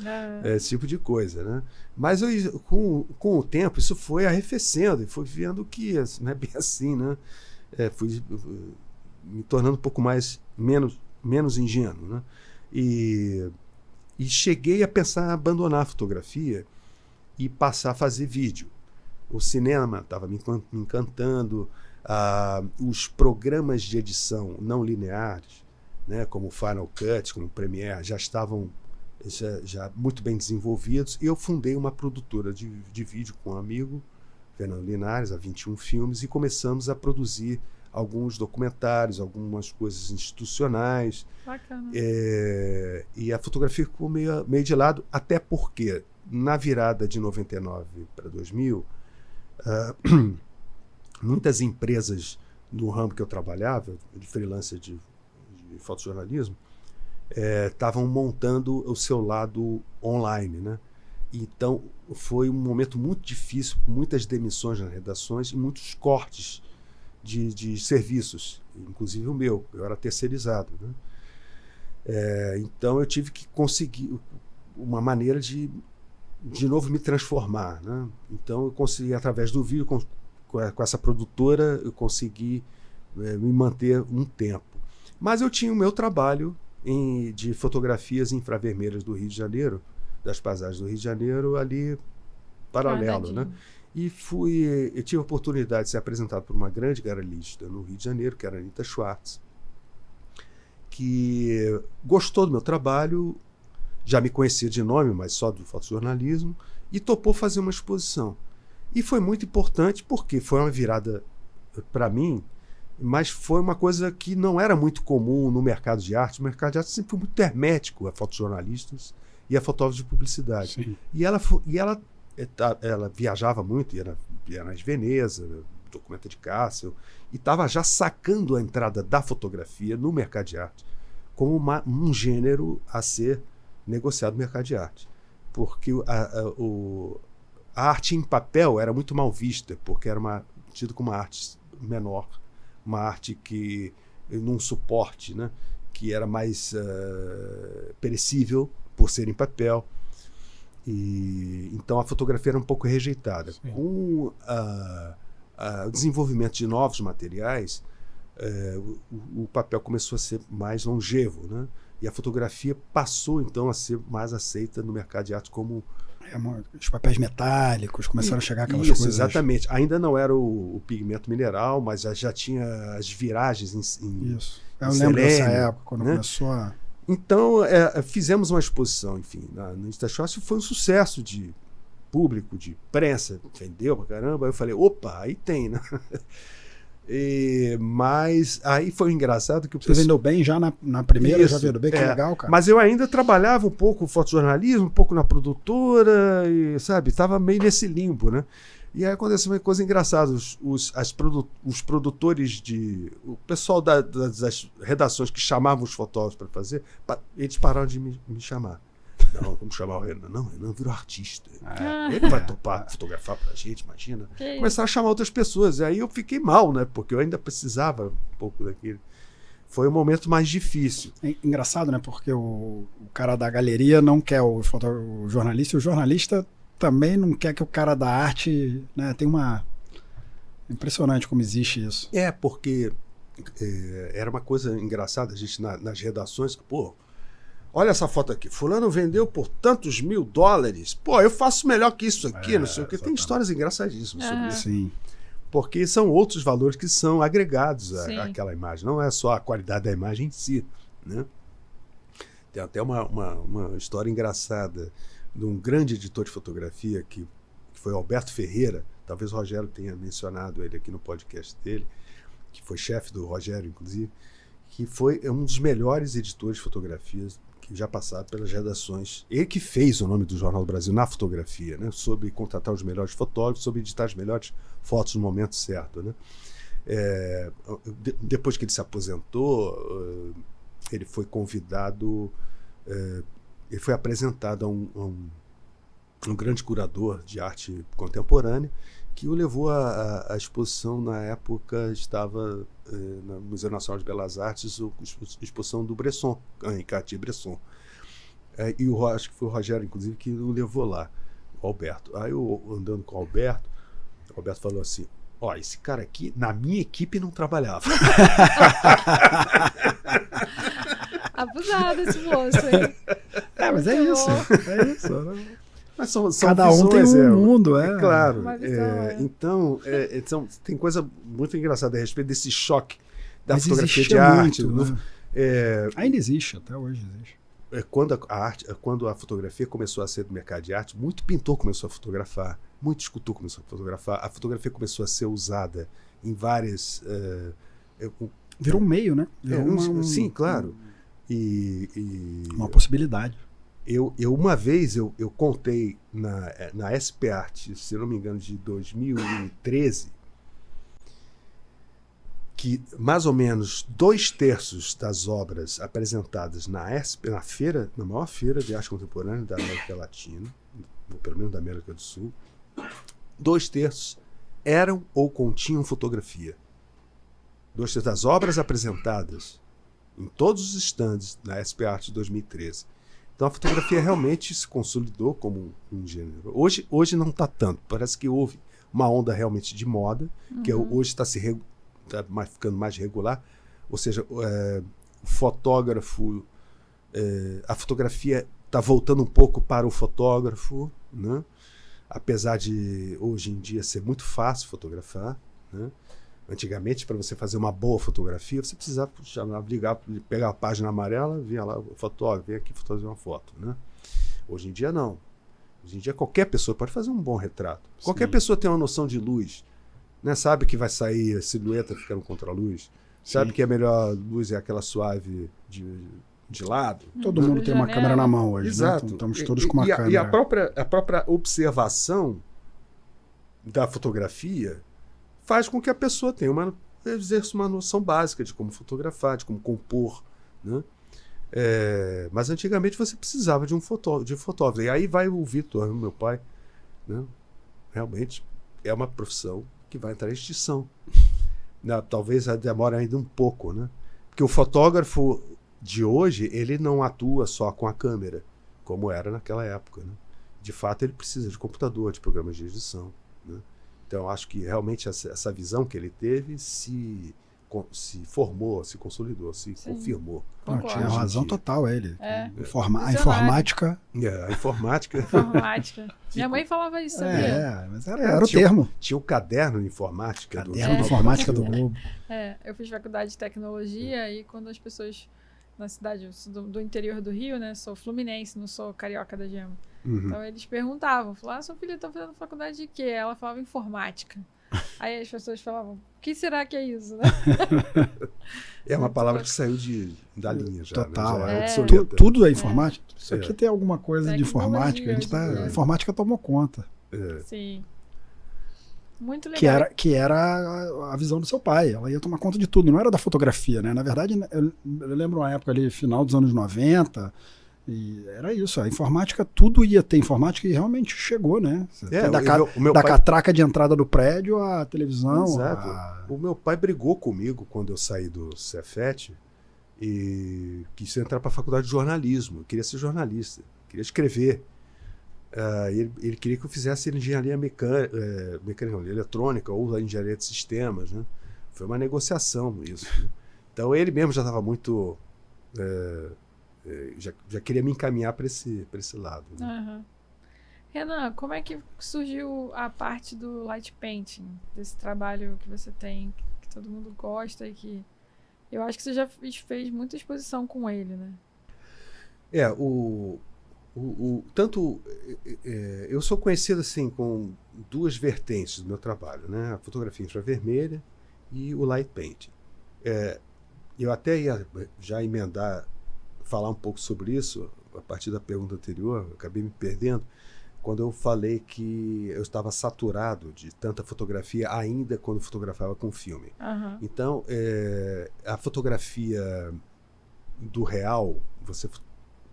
S3: Esse tipo de coisa, né? Mas com o tempo isso foi arrefecendo e fui vendo que não é bem assim, né? Fui me tornando um pouco menos ingênuo, né? E cheguei a pensar em abandonar a fotografia e passar a fazer vídeo. O cinema estava me encantando, os programas de edição não lineares, né, como o Final Cut, como o Premiere, já estavam já muito bem desenvolvidos, e eu fundei uma produtora de vídeo com um amigo, Fernando Linares, há 21 filmes, e começamos a produzir alguns documentários, algumas coisas institucionais.
S1: Bacana.
S3: E a fotografia ficou meio de lado, até porque na virada de 99 para 2000, muitas empresas no ramo que eu trabalhava, de freelancer de fotojornalismo, estavam montando o seu lado online, né? Então foi um momento muito difícil, com muitas demissões nas redações e muitos cortes de serviços, inclusive o meu, eu era terceirizado, né? Então eu tive que conseguir uma maneira de novo me transformar, né? Então eu consegui, através do vídeo, com essa produtora, eu consegui me manter um tempo. Mas eu tinha o meu trabalho de fotografias infravermelhas do Rio de Janeiro, das paisagens do Rio de Janeiro, ali paralelo, né? E eu tive a oportunidade de ser apresentado por uma grande garalista no Rio de Janeiro, que era a Anita Schwartz, que gostou do meu trabalho, já me conhecia de nome, mas só do fotojornalismo, e topou fazer uma exposição. E foi muito importante porque foi uma virada para mim, mas foi uma coisa que não era muito comum no mercado de arte. O mercado de arte sempre foi muito hermético a fotojornalistas e a fotógrafos de publicidade.
S2: Sim.
S3: E ela viajava muito, ia nas Veneza, documenta de Kassel, e estava já sacando a entrada da fotografia no mercado de arte como um gênero a ser negociado no mercado de arte. Porque a arte em papel era muito mal vista, porque era tido como uma arte menor, uma arte que num suporte, né, que era mais perecível por ser em papel. Então a fotografia era um pouco rejeitada. Sim. Com o desenvolvimento de novos materiais, o papel começou a ser mais longevo, né? E a fotografia passou então a ser mais aceita no mercado de arte como...
S2: Os papéis metálicos começaram a chegar aquelas
S3: coisas.
S2: Exatamente.
S3: Ainda não era o pigmento mineral, mas já tinha as viragens em
S2: eu lembro dessa época, quando começou a...
S3: Então, fizemos uma exposição, enfim, no Anita Schwartz, foi um sucesso de público, de imprensa, vendeu pra caramba. Aí eu falei, opa, aí tem, né? Mas aí foi engraçado que o
S2: pessoal... Você vendeu bem já na primeira,
S3: isso,
S2: já vendeu bem, que legal, cara.
S3: Mas eu ainda trabalhava um pouco no fotojornalismo, um pouco na produtora, e, sabe, estava meio nesse limbo, né? E aí aconteceu uma coisa engraçada, os produtores o pessoal das redações que chamavam os fotógrafos para fazer, eles pararam de me chamar. Não, vamos chamar o Renan. Não, o Renan virou artista. Ele vai topar fotografar pra gente, imagina. Começaram a chamar outras pessoas. E aí eu fiquei mal, né? Porque eu ainda precisava um pouco daquilo. Foi o momento mais difícil.
S2: É engraçado, né? Porque o cara da galeria não quer o jornalista, e o jornalista também não quer que o cara da arte, né? Tem uma... Impressionante como existe isso.
S3: Porque era uma coisa engraçada, a gente nas redações, pô, olha essa foto aqui, fulano vendeu por tantos $1000, pô, eu faço melhor que isso aqui, não sei o que. Tem histórias engraçadíssimas sobre isso.
S2: Sim.
S3: Porque são outros valores que são agregados àquela imagem, não é só a qualidade da imagem em si, né? Tem até uma história engraçada de um grande editor de fotografia que foi Alberto Ferreira, talvez o Rogério tenha mencionado ele aqui no podcast dele, que foi chefe do Rogério, inclusive, que foi um dos melhores editores de fotografias que já passaram pelas redações. Ele que fez o nome do Jornal do Brasil na fotografia, né? Sobre contratar os melhores fotógrafos, sobre editar as melhores fotos no momento certo, né? Depois que ele se aposentou, ele foi convidado, ele foi apresentado a um grande curador de arte contemporânea que o levou à exposição. Na época estava no Museu Nacional de Belas Artes a exposição do Bresson, Henri Cartier-Bresson. E acho que foi o Rogério, inclusive, que o levou lá, o Alberto. Aí eu, andando com o Alberto falou assim, esse cara aqui, na minha equipe, não trabalhava.
S1: Abusado esse moço, hein?
S2: Mas é isso. É isso.
S3: Mas são
S2: cada um tem um mundo,
S3: é claro.
S2: Então,
S3: tem coisa muito engraçada a respeito desse choque da
S2: mas
S3: fotografia de arte.
S2: Muito, né? Ainda existe, até hoje existe.
S3: Quando a fotografia começou a ser do mercado de arte, muito pintor começou a fotografar, muito escultor começou a fotografar, a fotografia começou a ser usada em várias...
S2: Virou um meio, né?
S3: Sim, claro.
S2: Uma possibilidade.
S3: Uma vez eu contei na SP Art, se não me engano, de 2013, que mais ou menos 2/3 das obras apresentadas na feira, na maior feira de arte contemporânea da América Latina, ou pelo menos da América do Sul, 2/3 eram ou continham fotografia. 2/3 das obras apresentadas em todos os stands na SP Art de 2013. Então a fotografia realmente se consolidou como um gênero. Hoje não está tanto. Parece que houve uma onda realmente de moda, que hoje está ficando mais regular. Ou seja, o fotógrafo, a fotografia está voltando um pouco para o fotógrafo, né? Apesar de hoje em dia ser muito fácil fotografar, né? Antigamente, para você fazer uma boa fotografia, você precisava ligar, pegar a página amarela, vinha lá o fotógrafo, vem aqui fazer uma foto, né? Hoje em dia, não. Hoje em dia, qualquer pessoa pode fazer um bom retrato. Sim. Qualquer pessoa tem uma noção de luz, né? Sabe que vai sair a silhueta ficando contra a luz, sabe que a melhor luz é aquela suave de lado.
S2: Todo mundo tem uma câmera na mão hoje,
S3: exato.
S2: Né? Estamos todos com uma câmera.
S3: E a própria observação da fotografia faz com que a pessoa exerça uma noção básica de como fotografar, de como compor, né? Mas antigamente você precisava de um fotógrafo. E aí vai o Vitor, meu pai, né? Realmente é uma profissão que vai entrar em extinção. Talvez demore ainda um pouco, né? Porque o fotógrafo de hoje, ele não atua só com a câmera, como era naquela época, né? De fato, ele precisa de computador, de programas de edição, né? Então, acho que realmente essa visão que ele teve se formou, se consolidou, se confirmou.
S2: Tinha razão total ele.
S1: A
S2: informática...
S3: A informática...
S1: Minha mãe falava isso, sabia?
S2: Mas era o termo.
S3: Tinha o caderno de informática.
S2: Caderno de informática do Globo.
S1: Eu fiz faculdade de tecnologia e quando as pessoas na cidade do interior do Rio, né? Sou fluminense, não sou carioca da Gema. Então eles perguntavam, falavam, sua filha tá fazendo faculdade de quê? Ela falava informática. Aí as pessoas falavam, o que será que é isso, né?
S3: É uma palavra que saiu da linha já.
S2: Total.
S3: Né?
S2: Tudo é informática. Isso aqui tem alguma coisa de informática. A informática tomou conta.
S1: Sim. Muito legal.
S2: Que era a visão do seu pai. Ela ia tomar conta de tudo. Não era da fotografia, né? Na verdade, eu lembro uma época ali, final dos anos 90... E era isso, a informática, tudo ia ter informática e realmente chegou, né? Da catraca de entrada do prédio à televisão.
S3: Exato. O meu pai brigou comigo quando eu saí do Cefet e quis entrar para a faculdade de jornalismo. Eu queria ser jornalista, queria escrever. Ele queria que eu fizesse engenharia eletrônica ou engenharia de sistemas, né? Foi uma negociação isso. Né? Então ele mesmo já estava muito... Já queria me encaminhar para esse lado. Né?
S1: Renan, como é que surgiu a parte do light painting, desse trabalho que você tem, que todo mundo gosta e que eu acho que você já fez muita exposição com ele, né?
S3: Eu sou conhecido assim com duas vertentes do meu trabalho, né? A fotografia infravermelha e o light painting. Eu até ia já falar um pouco sobre isso, a partir da pergunta anterior, acabei me perdendo, quando eu falei que eu estava saturado de tanta fotografia ainda quando fotografava com filme. Então, a fotografia do real, você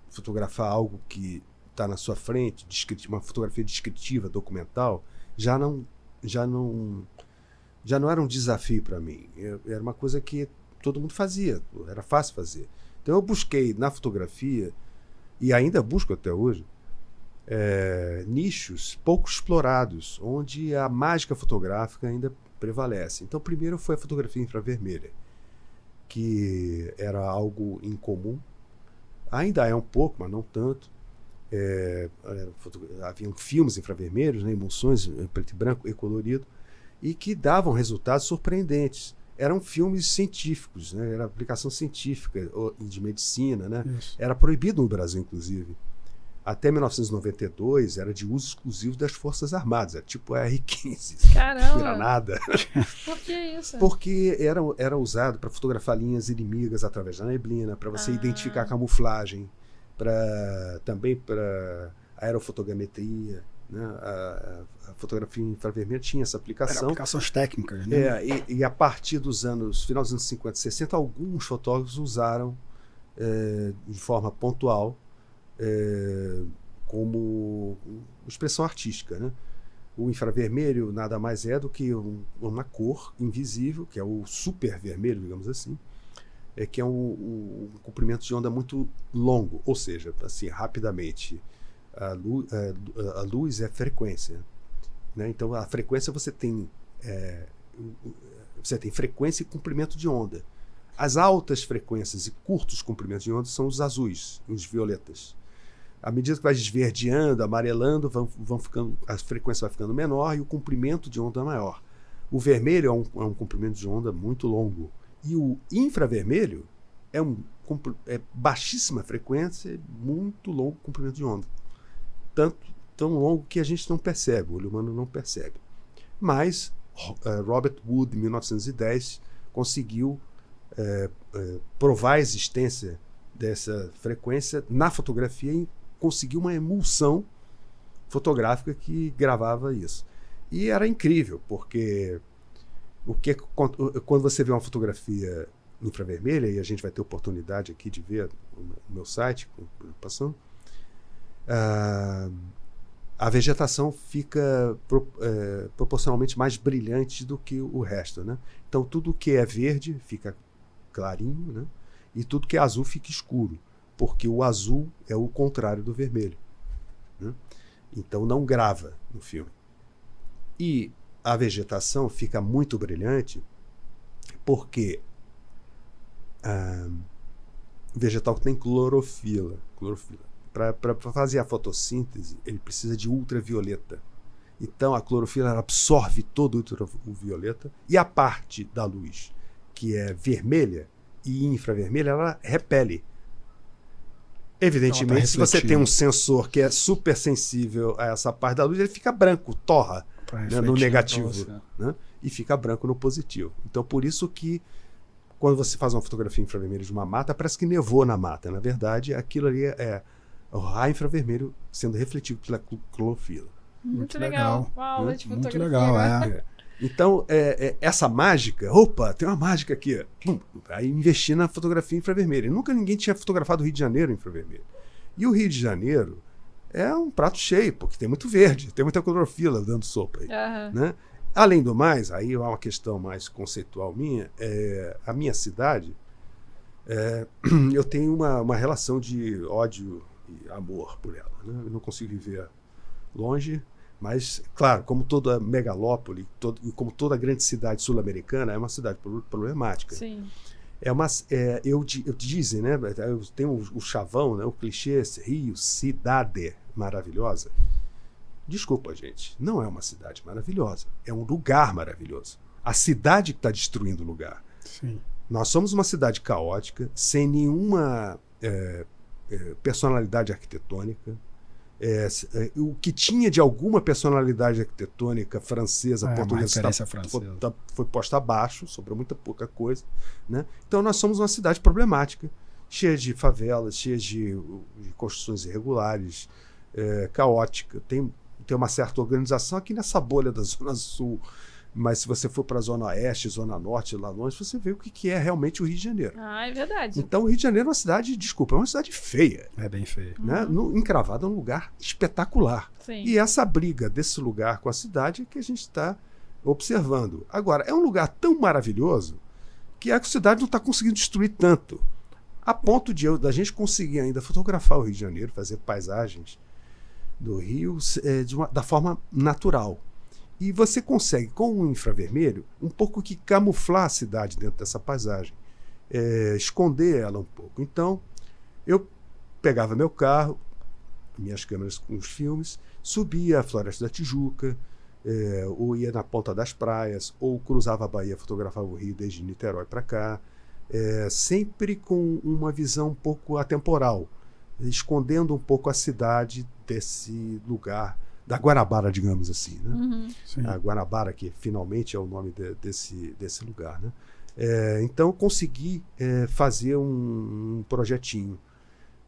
S3: fotografar algo que está na sua frente, uma fotografia descritiva, documental, já não já não era um desafio para mim. Era uma coisa que todo mundo fazia, era fácil fazer. Então eu busquei na fotografia, e ainda busco até hoje, nichos pouco explorados, onde a mágica fotográfica ainda prevalece. Então primeiro foi a fotografia infravermelha, que era algo incomum. Ainda é um pouco, mas não tanto. Haviam filmes infravermelhos, né, emulsões em preto e branco e colorido, e que davam resultados surpreendentes. Eram filmes científicos, né? Era aplicação científica de medicina, né? Era proibido no Brasil, inclusive. Até 1992 era de uso exclusivo das Forças Armadas, era tipo a R-15.
S1: Caramba!
S3: Não era nada.
S1: Por que isso?
S3: Porque era usado para fotografar linhas inimigas através da neblina, para você identificar a camuflagem, também para aerofotogrametria. Né? A fotografia infravermelha tinha essa aplicação.
S2: Era aplicações técnicas, né?
S3: E a partir dos final dos anos 50 e 60, alguns fotógrafos usaram de forma pontual como expressão artística, né? O infravermelho nada mais é do que uma cor invisível, que é o supervermelho, digamos assim, que é um comprimento de onda muito longo, ou seja, assim, rapidamente. A luz é frequência, né? Então a frequência você tem frequência e comprimento de onda. As altas frequências e curtos comprimentos de onda são os azuis, os violetas. À medida que vai esverdeando, amarelando, a frequência vai ficando menor e o comprimento de onda maior. O vermelho é um comprimento de onda muito longo. E o infravermelho é baixíssima frequência e muito longo comprimento de onda. Tão longo que a gente não percebe, o olho humano não percebe. Mas Robert Wood, em 1910, conseguiu provar a existência dessa frequência na fotografia e conseguiu uma emulsão fotográfica que gravava isso. E era incrível, porque quando você vê uma fotografia infravermelha, e a gente vai ter oportunidade aqui de ver no meu site, passando, a vegetação fica proporcionalmente mais brilhante do que o resto, né? Então tudo que é verde fica clarinho, né? E tudo que é azul fica escuro, porque o azul é o contrário do vermelho, né? Então não grava no filme. E a vegetação fica muito brilhante porque o vegetal tem clorofila. Para fazer a fotossíntese, ele precisa de ultravioleta. Então, a clorofila absorve todo o ultravioleta e a parte da luz, que é vermelha e infravermelha, ela repele. Evidentemente, se você tem um sensor que é super sensível a essa parte da luz, ele fica branco, torra, né, no negativo, né, e fica branco no positivo. Então, por isso que quando você faz uma fotografia infravermelha de uma mata, parece que nevou na mata. Na verdade, aquilo ali é o raio infravermelho sendo refletido pela clorofila.
S1: Muito legal. Uma aula de fotografia.
S2: Muito legal,
S3: Então, essa mágica, opa, tem uma mágica aqui. Aí investi na fotografia infravermelha. Nunca ninguém tinha fotografado o Rio de Janeiro em infravermelho. E o Rio de Janeiro é um prato cheio, porque tem muito verde, tem muita clorofila dando sopa aí. Né? Além do mais, aí é uma questão mais conceitual minha, a minha cidade, eu tenho uma relação de ódio e amor por ela, né? Eu não consigo viver longe, mas, claro, como toda megalópole, como toda grande cidade sul-americana, é uma cidade problemática.
S1: Sim.
S3: Dizem, né? Tem o chavão, né? O clichê, Rio, cidade maravilhosa. Desculpa, gente, não é uma cidade maravilhosa, é um lugar maravilhoso. A cidade que está destruindo o lugar.
S2: Sim.
S3: Nós somos uma cidade caótica, sem nenhuma personalidade arquitetônica. O que tinha de alguma personalidade arquitetônica francesa, portuguesa, foi posta abaixo, sobrou muita pouca coisa, né? Então nós somos uma cidade problemática, cheia de favelas, cheia de construções irregulares, caótica. Tem uma certa organização aqui nessa bolha da Zona Sul, mas se você for para a Zona Oeste, Zona Norte, lá longe, você vê o que é realmente o Rio de Janeiro.
S1: Ah, é verdade.
S3: Então o Rio de Janeiro é uma cidade, desculpa, é uma cidade feia.
S2: É bem feia.
S3: Né? Encravada num lugar espetacular.
S1: Sim.
S3: E essa briga desse lugar com a cidade é que a gente está observando. Agora, é um lugar tão maravilhoso que a cidade não está conseguindo destruir tanto, a ponto da gente conseguir ainda fotografar o Rio de Janeiro, fazer paisagens do Rio da forma natural. E você consegue, com o infravermelho, um pouco que camuflar a cidade dentro dessa paisagem, esconder ela um pouco. Então, eu pegava meu carro, minhas câmeras com os filmes, subia a Floresta da Tijuca, ou ia na ponta das praias, ou cruzava a Bahia, fotografava o Rio desde Niterói para cá, sempre com uma visão um pouco atemporal, escondendo um pouco a cidade desse lugar, da Guanabara, digamos assim, né?
S1: Uhum.
S3: A Guanabara, que finalmente é o nome desse lugar, né? Então eu consegui fazer um projetinho,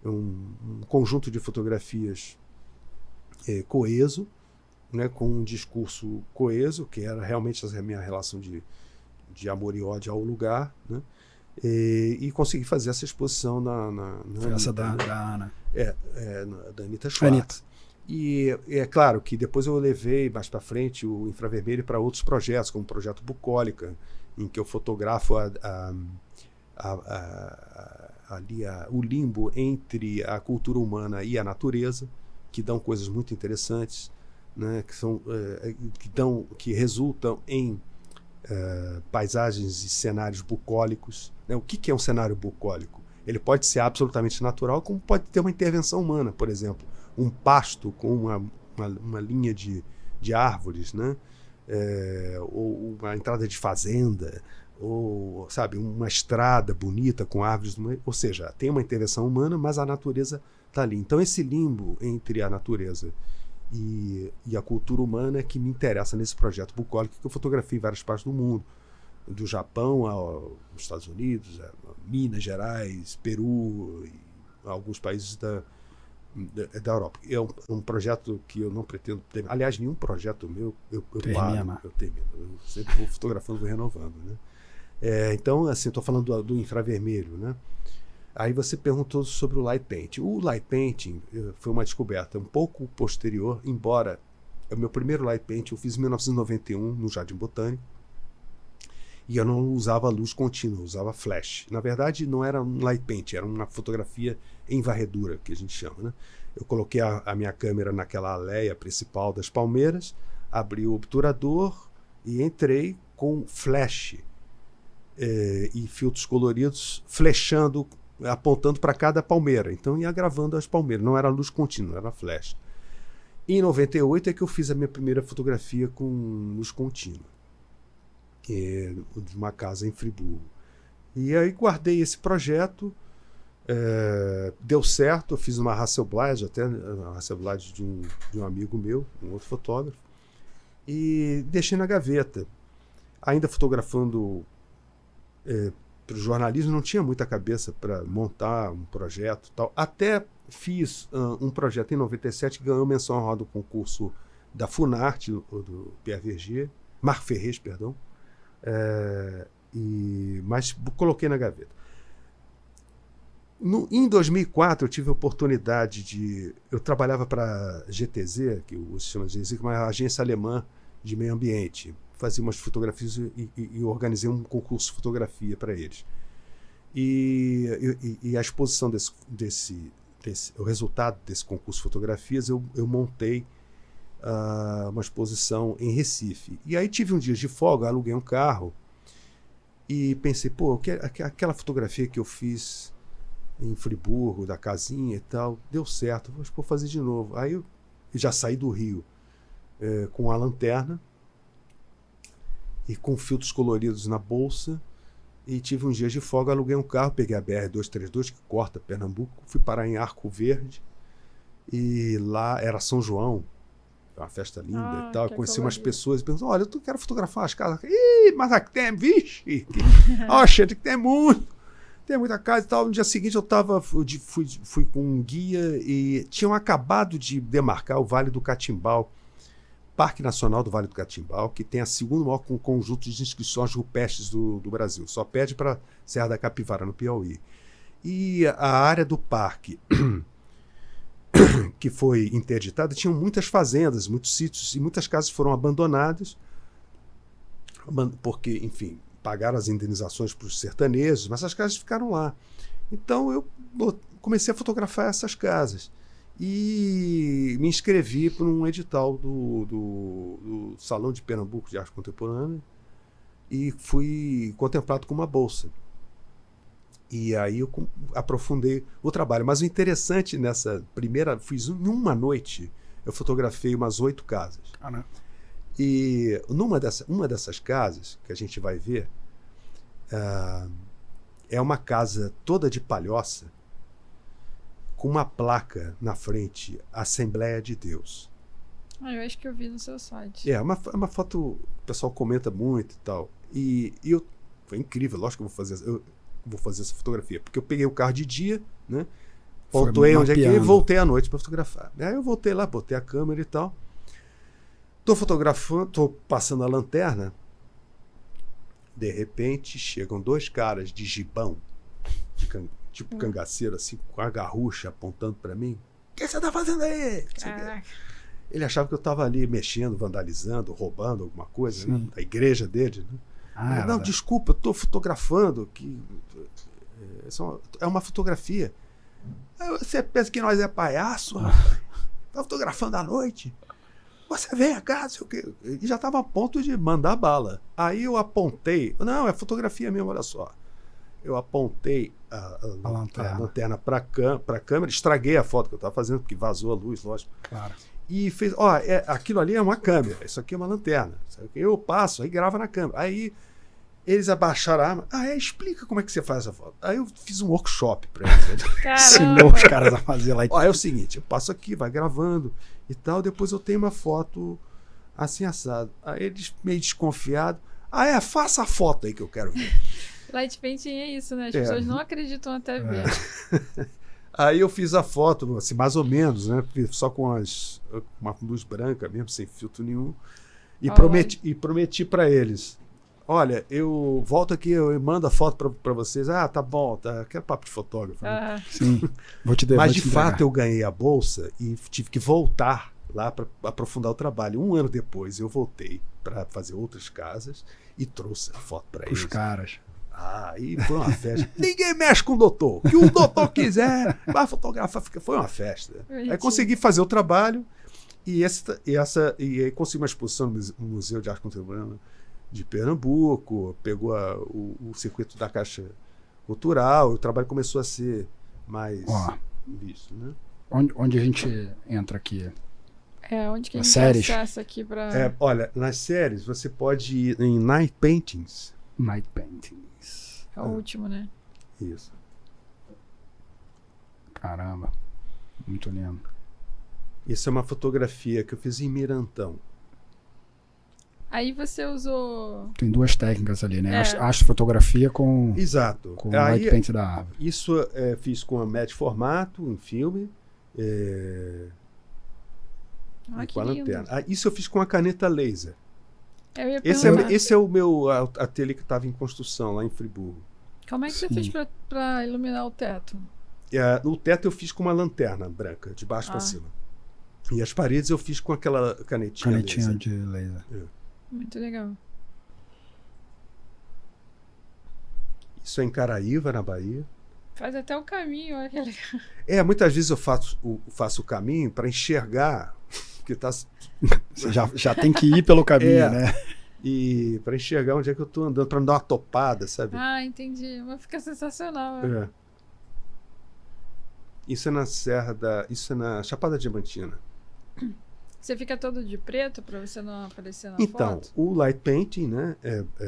S3: um conjunto de fotografias coeso, né, com um discurso coeso, que era realmente a minha relação de amor e ódio ao lugar, né? E consegui fazer essa exposição na
S2: essa
S3: Anitta,
S2: da Ana.
S3: da Anitta Schwartz.
S2: Anitta.
S3: E é claro que depois eu levei mais para frente o infravermelho para outros projetos, como o projeto Bucólica, em que eu fotografo o limbo entre a cultura humana e a natureza, que dão coisas muito interessantes, né, que resultam em paisagens e cenários bucólicos, né? O que é um cenário bucólico? Ele pode ser absolutamente natural, como pode ter uma intervenção humana, por exemplo, um pasto com uma linha de árvores, né? Ou uma entrada de fazenda, ou, sabe, uma estrada bonita com árvores, ou seja, tem uma intervenção humana, mas a natureza está ali. Então esse limbo entre a natureza e a cultura humana é que me interessa nesse projeto bucólico, que eu fotografei em várias partes do mundo, do Japão aos Estados Unidos, Minas Gerais, Peru e alguns países da Europa. É um projeto que eu não pretendo terminar. Aliás, nenhum projeto meu eu paro, eu termino. Eu sempre vou fotografando, vou renovando, né? Então, assim, estou falando do infravermelho, né? Aí você perguntou sobre o light painting. O light painting foi uma descoberta um pouco posterior, embora o meu primeiro light painting eu fiz em 1991 no Jardim Botânico, e eu não usava luz contínua, eu usava flash. Na verdade, não era um light painting, era uma fotografia em varredura, que a gente chama, né? Eu coloquei a minha câmera naquela aleia principal das palmeiras, abri o obturador e entrei com flash e filtros coloridos flechando, apontando para cada palmeira. Então ia gravando as palmeiras, não era luz contínua, era flash. Em 98 é que eu fiz a minha primeira fotografia com luz contínua, de uma casa em Friburgo. E aí guardei esse projeto, deu certo, eu fiz uma Hasselblad, até a Hasselblad de um amigo meu, um outro fotógrafo, e deixei na gaveta. Ainda fotografando para o jornalismo, não tinha muita cabeça para montar um projeto e tal. Até fiz um projeto em 97 que ganhou menção honrosa do concurso da Funarte, do Pierre Verger, Marc Ferrez, perdão, mas coloquei na gaveta. Em 2004 eu tive a oportunidade eu trabalhava para a GTZ, que se chama GTZ, que é uma agência alemã de meio ambiente. Fazia umas fotografias e organizei um concurso de fotografia para eles. E a exposição o resultado desse concurso de fotografias, eu montei uma exposição em Recife. E aí tive um dia de folga, aluguei um carro e pensei, aquela fotografia que eu fiz em Friburgo, da casinha e tal, deu certo, vou fazer de novo. Aí eu já saí do Rio com a lanterna e com filtros coloridos na bolsa, e tive uns dias de folga, aluguei um carro, peguei a BR-232, que corta Pernambuco, fui parar em Arco Verde, e lá era São João, uma festa linda e tal, conheci umas pessoas e pensei, olha, eu quero fotografar as casas. Mas aqui tem, vixe, que tem muito. Tem muita casa e tal. No dia seguinte fui com um guia e tinham acabado de demarcar o Vale do Catimbau, Parque Nacional do Vale do Catimbau, que tem a segundo maior conjunto de inscrições rupestres do Brasil. Só perde para Serra da Capivara, no Piauí. E a área do parque, que foi interditada, tinham muitas fazendas, muitos sítios, e muitas casas foram abandonadas porque, enfim, pagaram as indenizações para os sertanejos, mas as casas ficaram lá. Então eu comecei a fotografar essas casas e me inscrevi para um edital do Salão de Pernambuco de Arte Contemporânea e fui contemplado com uma bolsa. E aí eu aprofundei o trabalho. Mas o interessante nessa primeira, fiz em uma noite, eu fotografei umas 8 casas.
S2: Caramba.
S3: E uma dessas casas que a gente vai ver é uma casa toda de palhoça com uma placa na frente, Assembleia de Deus.
S1: Eu acho que eu vi no seu site.
S3: É uma foto, o pessoal comenta muito e tal. E foi incrível, lógico que eu vou fazer essa fotografia, porque eu peguei o carro de dia, né? Voltei onde é que eu voltei à noite para fotografar. Aí eu voltei lá, botei a câmera e tal. Tô fotografando, tô passando a lanterna. De repente chegam 2 caras de gibão, tipo cangaceiro, assim, com a garrucha apontando para mim. O que você tá fazendo aí? Ele achava que eu tava ali mexendo, vandalizando, roubando alguma coisa, né? Da igreja dele, né? Não, desculpa, eu tô fotografando. É uma fotografia. Você pensa que nós é palhaço? Tá fotografando à noite? Você vem a casa, e já estava a ponto de mandar bala. Aí eu apontei, não, é fotografia mesmo, olha só. Eu apontei a lanterna para a câmera, estraguei a foto que eu estava fazendo, porque vazou a luz, lógico.
S2: Claro.
S3: E fez, aquilo ali é uma câmera, isso aqui é uma lanterna. Eu passo, aí grava na câmera. Aí eles abaixaram a arma. Explica como é que você faz essa foto. Aí eu fiz um workshop para eles.
S2: Ensinou os caras a fazer lá.
S3: É o seguinte, eu passo aqui, vai gravando e tal, depois eu tenho uma foto assim assado. Aí eles meio desconfiados. Faça a foto aí que eu quero ver.
S1: Light painting é isso, né? As pessoas não acreditam até ver.
S3: Aí eu fiz a foto, assim, mais ou menos, né? Só com uma luz branca mesmo, sem filtro nenhum. E prometi para eles. Olha, eu volto aqui, eu mando a foto para vocês. Tá bom, tá. Quero papo de fotógrafo. Né?
S2: Sim,
S3: Mas de fato eu ganhei a bolsa e tive que voltar lá para aprofundar o trabalho. 1 ano depois eu voltei para fazer outras casas e trouxe a foto para eles.
S2: Os caras.
S3: Aí foi uma festa. Ninguém mexe com o doutor. O que o doutor quiser, vai fotografar. Foi uma festa. Aí consegui fazer o trabalho e aí consegui uma exposição no Museu de Arte Contemporânea de Pernambuco, pegou o circuito da Caixa Cultural, o trabalho começou a ser mais visto, né?
S2: Onde a gente entra aqui?
S1: Onde que a gente acessa aqui para...
S3: olha, nas séries você pode ir em Night Paintings.
S2: Night Paintings.
S1: É o último, né?
S3: Isso.
S2: Caramba, muito lindo.
S3: Isso é uma fotografia que eu fiz em Mirantão.
S1: Aí você usou...
S2: Tem 2 técnicas ali, né? Astrofotografia com...
S3: Exato.
S2: Com o Light Paint da árvore.
S3: Isso fiz com a médio formato, em filme, e com a lanterna. Isso eu fiz com a caneta laser.
S1: Eu ia
S3: esse é o meu ateliê que estava em construção lá em Friburgo.
S1: Como é que você fez para iluminar o teto?
S3: O teto eu fiz com uma lanterna branca, de baixo para cima. E as paredes eu fiz com aquela canetinha laser.
S2: De laser.
S1: Muito legal.
S3: Isso é em Caraíva, na Bahia.
S1: Faz até o caminho, olha que legal.
S3: Muitas vezes eu faço o caminho para enxergar, porque
S2: você já tem que ir pelo caminho, né?
S3: E para enxergar onde é que eu estou andando, para não dar uma topada, sabe?
S1: Entendi. Mas fica sensacional.
S3: Isso é isso é na Chapada Diamantina.
S1: Você fica todo de preto para você não aparecer na
S3: Então,
S1: foto?
S3: o light painting, né?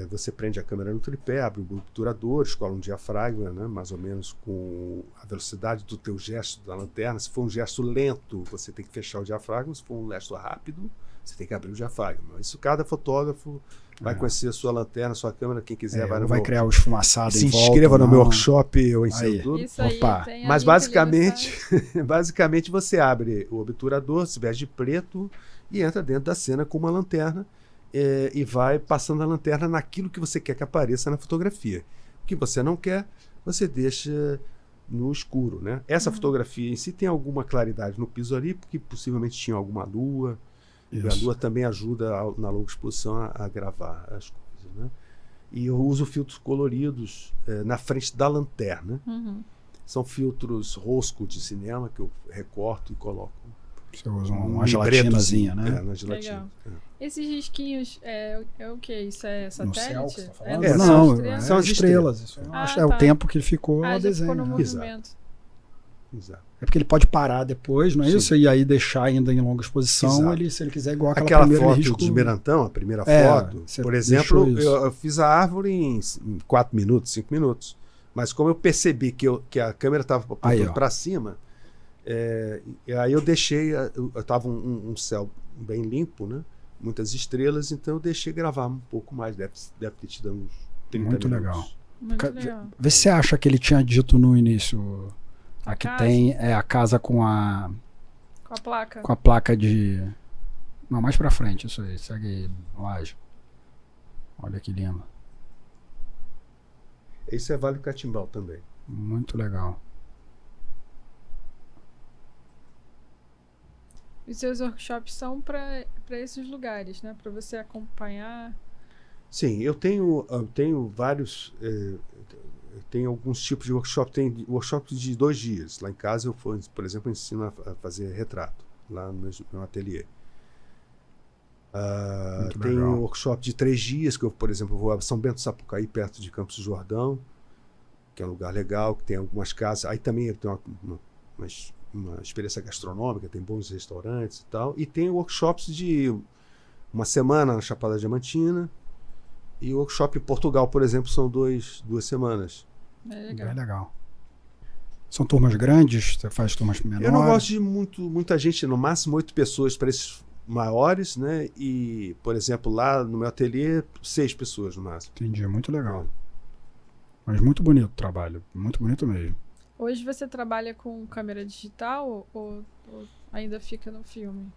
S3: Você prende a câmera no tripé, abre o obturador, escola um diafragma, né? Mais ou menos com a velocidade do teu gesto da lanterna. Se for um gesto lento, você tem que fechar o diafragma. Se for um gesto rápido, você tem que abrir o diafragma. Isso cada fotógrafo vai conhecer a sua lanterna, a sua câmera, quem quiser
S2: vai criar o esfumaçado em volta.
S3: Se inscreva no meu workshop, eu ensino tudo.
S1: Isso aí,
S3: mas basicamente você abre o obturador, se veste de preto e entra dentro da cena com uma lanterna e vai passando a lanterna naquilo que você quer que apareça na fotografia. O que você não quer, você deixa no escuro, né? Essa fotografia em si tem alguma claridade no piso ali, porque possivelmente tinha alguma lua. Isso. E a lua também ajuda na longa exposição a gravar as coisas, né? E eu uso filtros coloridos na frente da lanterna. São filtros rosco de cinema que eu recorto e coloco.
S2: Você usa uma gelatinazinha, né?
S3: Uma gelatina.
S1: Legal. Esses risquinhos é o que? Isso é satélite?
S2: No céu que você tá falando?
S1: Não,
S2: são as estrelas. Isso é o tempo que ele ficou a desenho.
S1: Ficou no movimento.
S3: Exato.
S2: É porque ele pode parar depois, não é isso? E aí deixar ainda em longa exposição, se ele quiser, igual
S3: aquela
S2: primeira
S3: foto de Merantão, a primeira foto, por exemplo, eu fiz a árvore em 4 minutos, 5 minutos. Mas como eu percebi que a câmera estava apontando para cima, aí eu deixei, estava um céu bem limpo, né? Muitas estrelas, então eu deixei gravar um pouco mais, deve ter tido uns 30
S2: Muito
S3: minutos.
S2: Legal. Vê se você acha que ele tinha dito no início... Aqui tem a casa com a
S1: placa.
S2: Com a placa de... Não, mais pra frente, isso aí. Segue aí, Laje. Olha que lindo.
S3: Esse é Vale Catimbau também.
S2: Muito legal.
S1: E seus workshops são para esses lugares, né? Para você acompanhar.
S3: Sim, eu tenho vários... tem alguns tipos de workshop. Tem workshops de 2 dias. Lá em casa, por exemplo, ensino a fazer retrato, lá no meu ateliê. Tem um workshop de 3 dias, que eu, por exemplo, vou a São Bento do Sapucaí, perto de Campos do Jordão, que é um lugar legal, que tem algumas casas. Aí também tem uma experiência gastronômica, tem bons restaurantes e tal. E tem workshops de uma semana na Chapada Diamantina. E o workshop em Portugal, por exemplo, são 2 semanas.
S1: É legal.
S2: Bem legal. São turmas grandes? Você faz turmas menores?
S3: Eu não gosto de muita gente, no máximo 8 pessoas para esses maiores, né? E, por exemplo, lá no meu ateliê, 6 pessoas no máximo.
S2: Entendi, muito legal. Mas muito bonito o trabalho, muito bonito mesmo.
S1: Hoje você trabalha com câmera digital ou ainda fica no filme?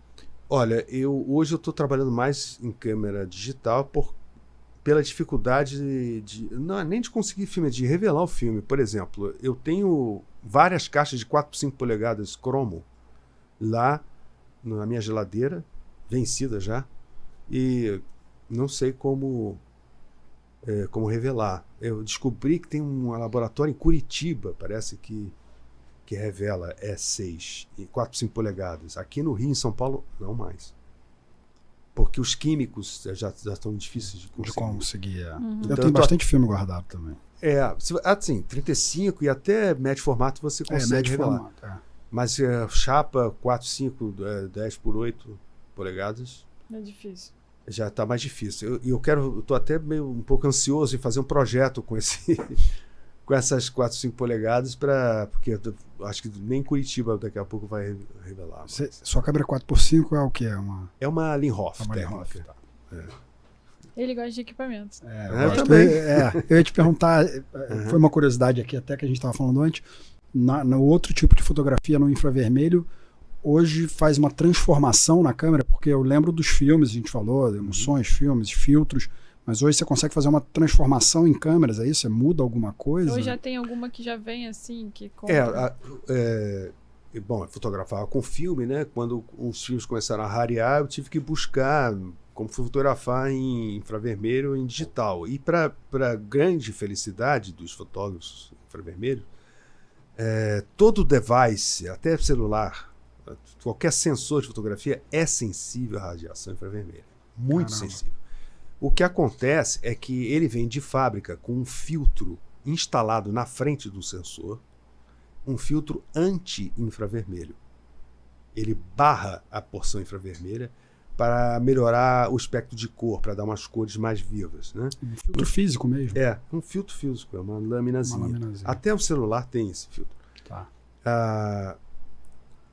S3: Olha, hoje eu estou trabalhando mais em câmera digital pela dificuldade não, nem de conseguir filme, de revelar o filme. Por exemplo, eu tenho várias caixas de 4x5 polegadas cromo lá na minha geladeira, vencida já, e não sei como revelar. Eu descobri que tem um laboratório em Curitiba, parece que revela E6 e 4x5 polegadas. Aqui no Rio, em São Paulo, não mais. Porque os químicos já estão difíceis de conseguir.
S2: Eu tenho bastante filme guardado também.
S3: Assim, 35 e até médio formato você consegue revelar. Mas chapa 4, 5, 10 por 8 polegadas...
S1: É difícil.
S3: Já está mais difícil. Eu estou até um pouco ansioso em fazer um projeto com essas 4, 5 polegadas, porque eu acho que nem Curitiba daqui a pouco vai revelar.
S2: Sua câmera 4x5 é o que?
S3: É uma Linhof.
S2: Tá.
S1: Ele gosta de equipamentos.
S3: Eu também.
S2: Eu ia te perguntar, foi uma curiosidade aqui até que a gente estava falando antes, no outro tipo de fotografia, no infravermelho, hoje faz uma transformação na câmera, porque eu lembro dos filmes, a gente falou, emoções, filmes, filtros, mas hoje você consegue fazer uma transformação em câmeras, é isso? Você muda alguma coisa?
S1: Hoje já tem alguma que já vem assim, que
S3: bom, eu fotografava com filme, né? Quando os filmes começaram a rarear, eu tive que buscar como fotografar em infravermelho em digital. E para grande felicidade dos fotógrafos infravermelhos, todo device, até celular, qualquer sensor de fotografia é sensível à radiação infravermelha. Muito sensível. O que acontece é que ele vem de fábrica com um filtro instalado na frente do sensor, um filtro anti-infravermelho. Ele barra a porção infravermelha para melhorar o espectro de cor, para dar umas cores mais vivas, né?
S2: Um filtro físico mesmo?
S3: Um filtro físico, é uma laminazinha. Até o celular tem esse filtro.
S2: Tá.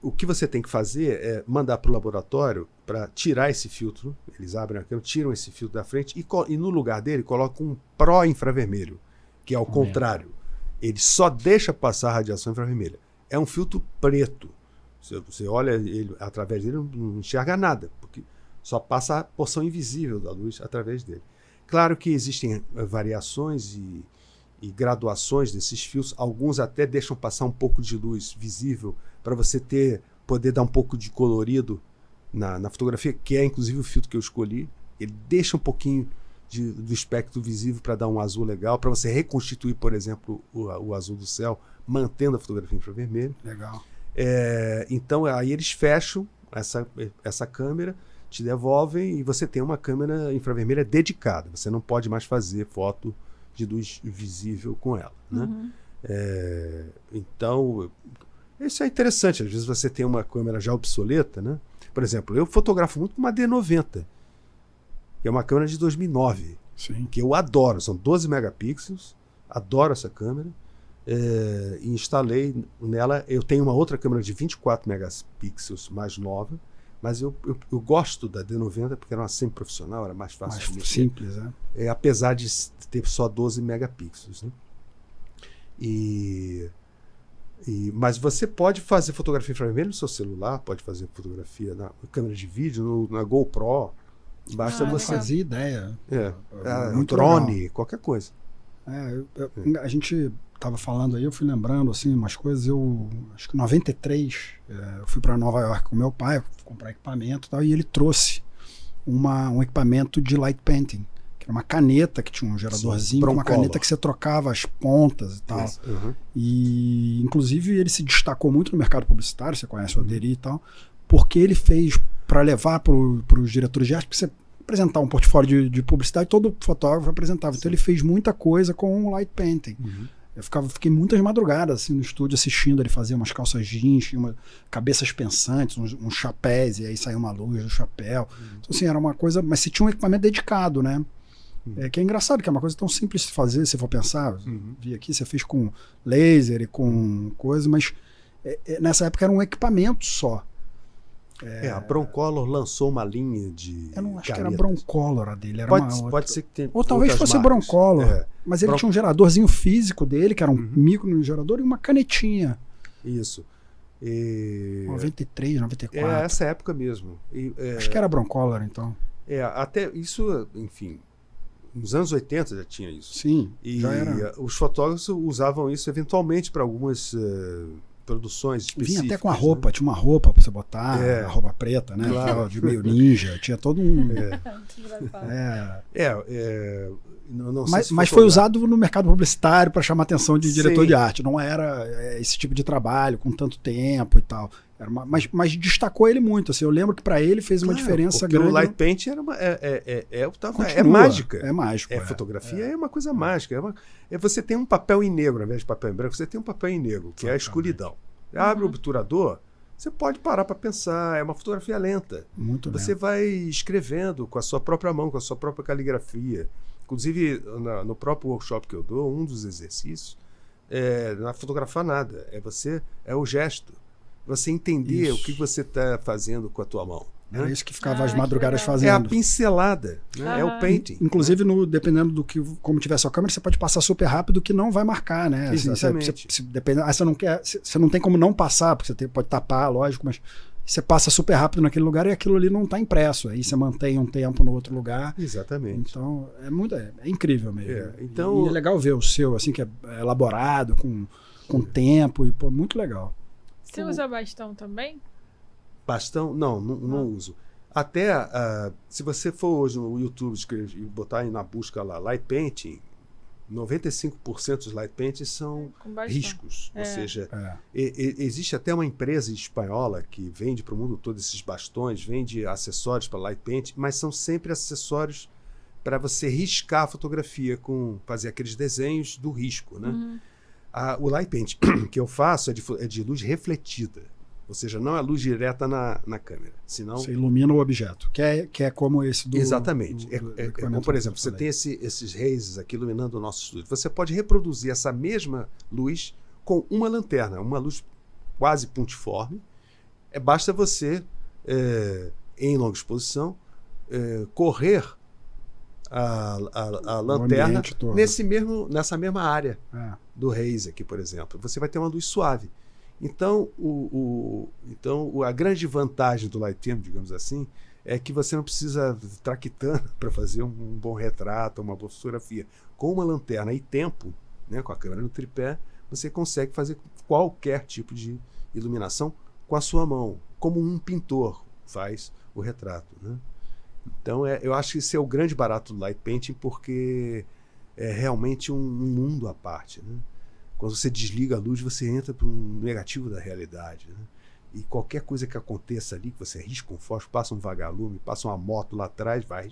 S3: O que você tem que fazer é mandar para o laboratório para tirar esse filtro. Eles abrem a câmera, tiram esse filtro da frente e no lugar dele colocam um pró-infravermelho, que é ao contrário. Ele só deixa passar a radiação infravermelha. É um filtro preto. Você olha ele através dele, não enxerga nada, porque só passa a porção invisível da luz através dele. Claro que existem variações e graduações desses filtros. Alguns até deixam passar um pouco de luz visível para você poder dar um pouco de colorido na fotografia, que é inclusive o filtro que eu escolhi. Ele deixa um pouquinho do espectro visível para dar um azul legal, para você reconstituir, por exemplo, o azul do céu, mantendo a fotografia infravermelho.
S2: Legal.
S3: Então, aí eles fecham essa câmera, te devolvem e você tem uma câmera infravermelha dedicada. Você não pode mais fazer foto de luz visível com ela, né? Então, isso é interessante. Às vezes você tem uma câmera já obsoleta, né? Por exemplo, eu fotografo muito com uma D90, que é uma câmera de 2009,
S2: Sim.
S3: que eu adoro. São 12 megapixels, adoro essa câmera. E instalei nela. Eu tenho uma outra câmera de 24 megapixels mais nova, mas eu gosto da D90 porque era uma semi-profissional, era mais fácil de mexer.
S2: Simples,
S3: apesar de ter só 12 megapixels, né? Mas você pode fazer fotografia infravermelho no seu celular, pode fazer fotografia na câmera de vídeo, na GoPro. Basta
S2: eu não
S3: você.
S2: fazia ideia.
S3: Muito drone, legal. Qualquer coisa.
S2: A gente estava falando aí, eu fui lembrando assim, umas coisas. Acho que em 93, eu fui para Nova York com meu pai, comprar equipamento e tal, e ele trouxe um equipamento de light painting, que era uma caneta que tinha um geradorzinho, uma caneta que você trocava as pontas e tal. E, inclusive, ele se destacou muito no mercado publicitário, você conhece o Aderi e tal, porque ele fez para levar para os diretores de arte, para você apresentar um portfólio de publicidade, todo fotógrafo apresentava. Então ele fez muita coisa com o light painting. Eu fiquei muitas madrugadas assim, no estúdio assistindo ele fazer umas calças jeans, cabeças pensantes, uns chapéus, e aí saiu uma luz do chapéu. Então assim, era uma coisa, mas se tinha um equipamento dedicado, né? Que é engraçado, que é uma coisa tão simples de fazer, se for pensar. Vi aqui, você fez com laser e com coisa, mas nessa época era um equipamento só.
S3: A Broncolor lançou uma linha de.
S2: Eu não acho
S3: canetas.
S2: que era Broncolor a dele. Era
S3: pode ser que tenha.
S2: Ou talvez fosse
S3: marcas.
S2: Broncolor. Mas ele tinha um geradorzinho físico dele, que era um micro gerador, e uma canetinha.
S3: Isso.
S2: 93, 94.
S3: Essa época mesmo.
S2: Acho que era Broncolor, então.
S3: Até isso, enfim. Nos anos 80 já tinha isso.
S2: Sim.
S3: E
S2: já era.
S3: Os fotógrafos usavam isso eventualmente para algumas. Produções específicas.
S2: Vinha até com a roupa, tinha uma roupa pra você botar, a roupa preta, né?
S3: Claro.
S2: De meio ninja, tinha todo um. Mas foi usado no mercado publicitário para chamar a atenção de diretor de arte. Não era esse tipo de trabalho com tanto tempo e tal. Mas destacou ele muito. Assim, eu lembro que para ele fez uma diferença grande.
S3: O light paint é mágica.
S2: É mágico.
S3: Fotografia é uma coisa mágica. Você tem um papel em negro, ao invés de papel em branco, você tem um papel em negro, que é a escuridão. Abre o obturador, você pode parar para pensar. É uma fotografia lenta.
S2: Muito
S3: você vai escrevendo com a sua própria mão, com a sua própria caligrafia. Inclusive, no próprio workshop que eu dou, um dos exercícios não é fotografar nada. É o gesto. Você entender o que você está fazendo com a tua mão.
S2: Era isso que ficava as madrugadas fazendo.
S3: É a pincelada, né? É o painting.
S2: Inclusive, dependendo do que, como tiver a sua câmera, você pode passar super rápido que não vai marcar, né?
S3: Exatamente.
S2: Você não tem como não passar, porque você pode tapar, lógico, mas você passa super rápido naquele lugar e aquilo ali não está impresso. Aí você mantém um tempo no outro lugar.
S3: Exatamente.
S2: Então, é incrível mesmo.
S3: Então,
S2: e é legal ver o seu, assim, que é elaborado, com tempo, e pô, muito legal.
S1: Você usa bastão também?
S3: Bastão? Não uso. Até, se você for hoje no YouTube e botar aí na busca lá, light painting, 95% dos light paintings são riscos. Ou seja, existe até uma empresa espanhola que vende para o mundo todo esses bastões, vende acessórios para light painting, mas são sempre acessórios para você riscar a fotografia, fazer aqueles desenhos do risco, né? O light paint que eu faço é de luz refletida, ou seja, não é luz direta na câmera. Senão... Você
S2: ilumina o objeto, que é como esse do...
S3: Exatamente. Como, por exemplo, você tem esses rays aqui iluminando o nosso estúdio. Você pode reproduzir essa mesma luz com uma lanterna, uma luz quase pontiforme. Basta você, em longa exposição, correr a lanterna nessa mesma área do rays aqui, por exemplo. Você vai ter uma luz suave. Então, a grande vantagem do light painting, digamos assim, é que você não precisa traquitana para fazer um bom retrato, uma boa fotografia. Com uma lanterna e tempo, né, com a câmera no tripé, você consegue fazer qualquer tipo de iluminação com a sua mão, como um pintor faz o retrato, né? Então, eu acho que esse é o grande barato do light painting, porque é realmente um mundo à parte, né? Quando você desliga a luz, você entra para um negativo da realidade, né? E qualquer coisa que aconteça ali, que você risca um fósforo, passa um vagalume, passa uma moto lá atrás, vai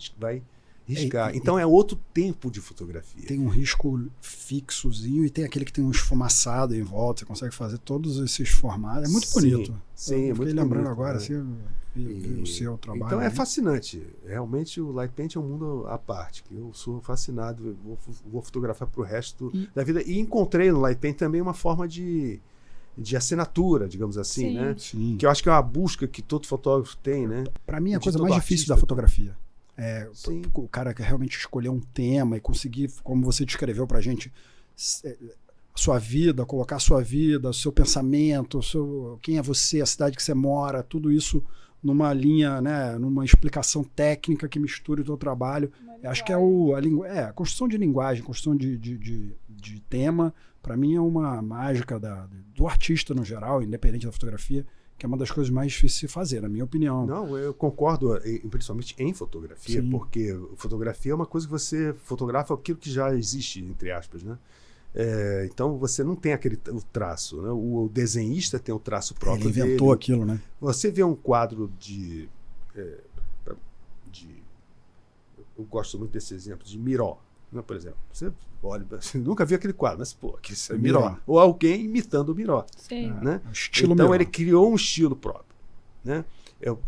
S3: riscar. Então é outro tempo de fotografia.
S2: Tem um risco fixozinho e tem aquele que tem um esfumaçado em volta, você consegue fazer todos esses formatos. É muito bonito.
S3: Sim, é muito bonito.
S2: Lembrando agora, assim, o seu trabalho.
S3: Então é fascinante. Realmente o light paint é um mundo à parte, que eu sou fascinado, vou fotografar para o resto da vida. E encontrei no light paint também uma forma de assinatura, digamos assim,
S1: Sim.
S3: né?
S2: Sim.
S3: Que eu acho que é uma busca que todo fotógrafo tem, né?
S2: Para mim, a coisa
S3: todo
S2: mais difícil
S3: artista
S2: da fotografia o cara que realmente escolher um tema e conseguir, como você descreveu pra gente, a sua vida, colocar a sua vida, o seu pensamento, quem é você, a cidade que você mora, tudo isso numa linha, né, numa explicação técnica que misture o teu trabalho. Acho que é a construção de linguagem, construção de tema, para mim é uma mágica do artista no geral, independente da fotografia, que é uma das coisas mais difíceis de se fazer, na minha opinião.
S3: Não, eu concordo, principalmente em fotografia,
S2: Sim.
S3: porque fotografia é uma coisa que você fotografa aquilo que já existe, entre aspas, né? Então você não tem o traço, né? O desenhista tem o traço próprio
S2: dele. Ele inventou aquilo, né?
S3: Você vê um quadro eu gosto muito desse exemplo, de Miró, né, por exemplo. Você olha, você nunca viu aquele quadro, mas pô, que isso é Miró. Ou alguém imitando o Miró.
S1: Sim.
S3: Né?
S2: Estilo
S3: então
S2: Miró.
S3: ele criou um estilo próprio, né?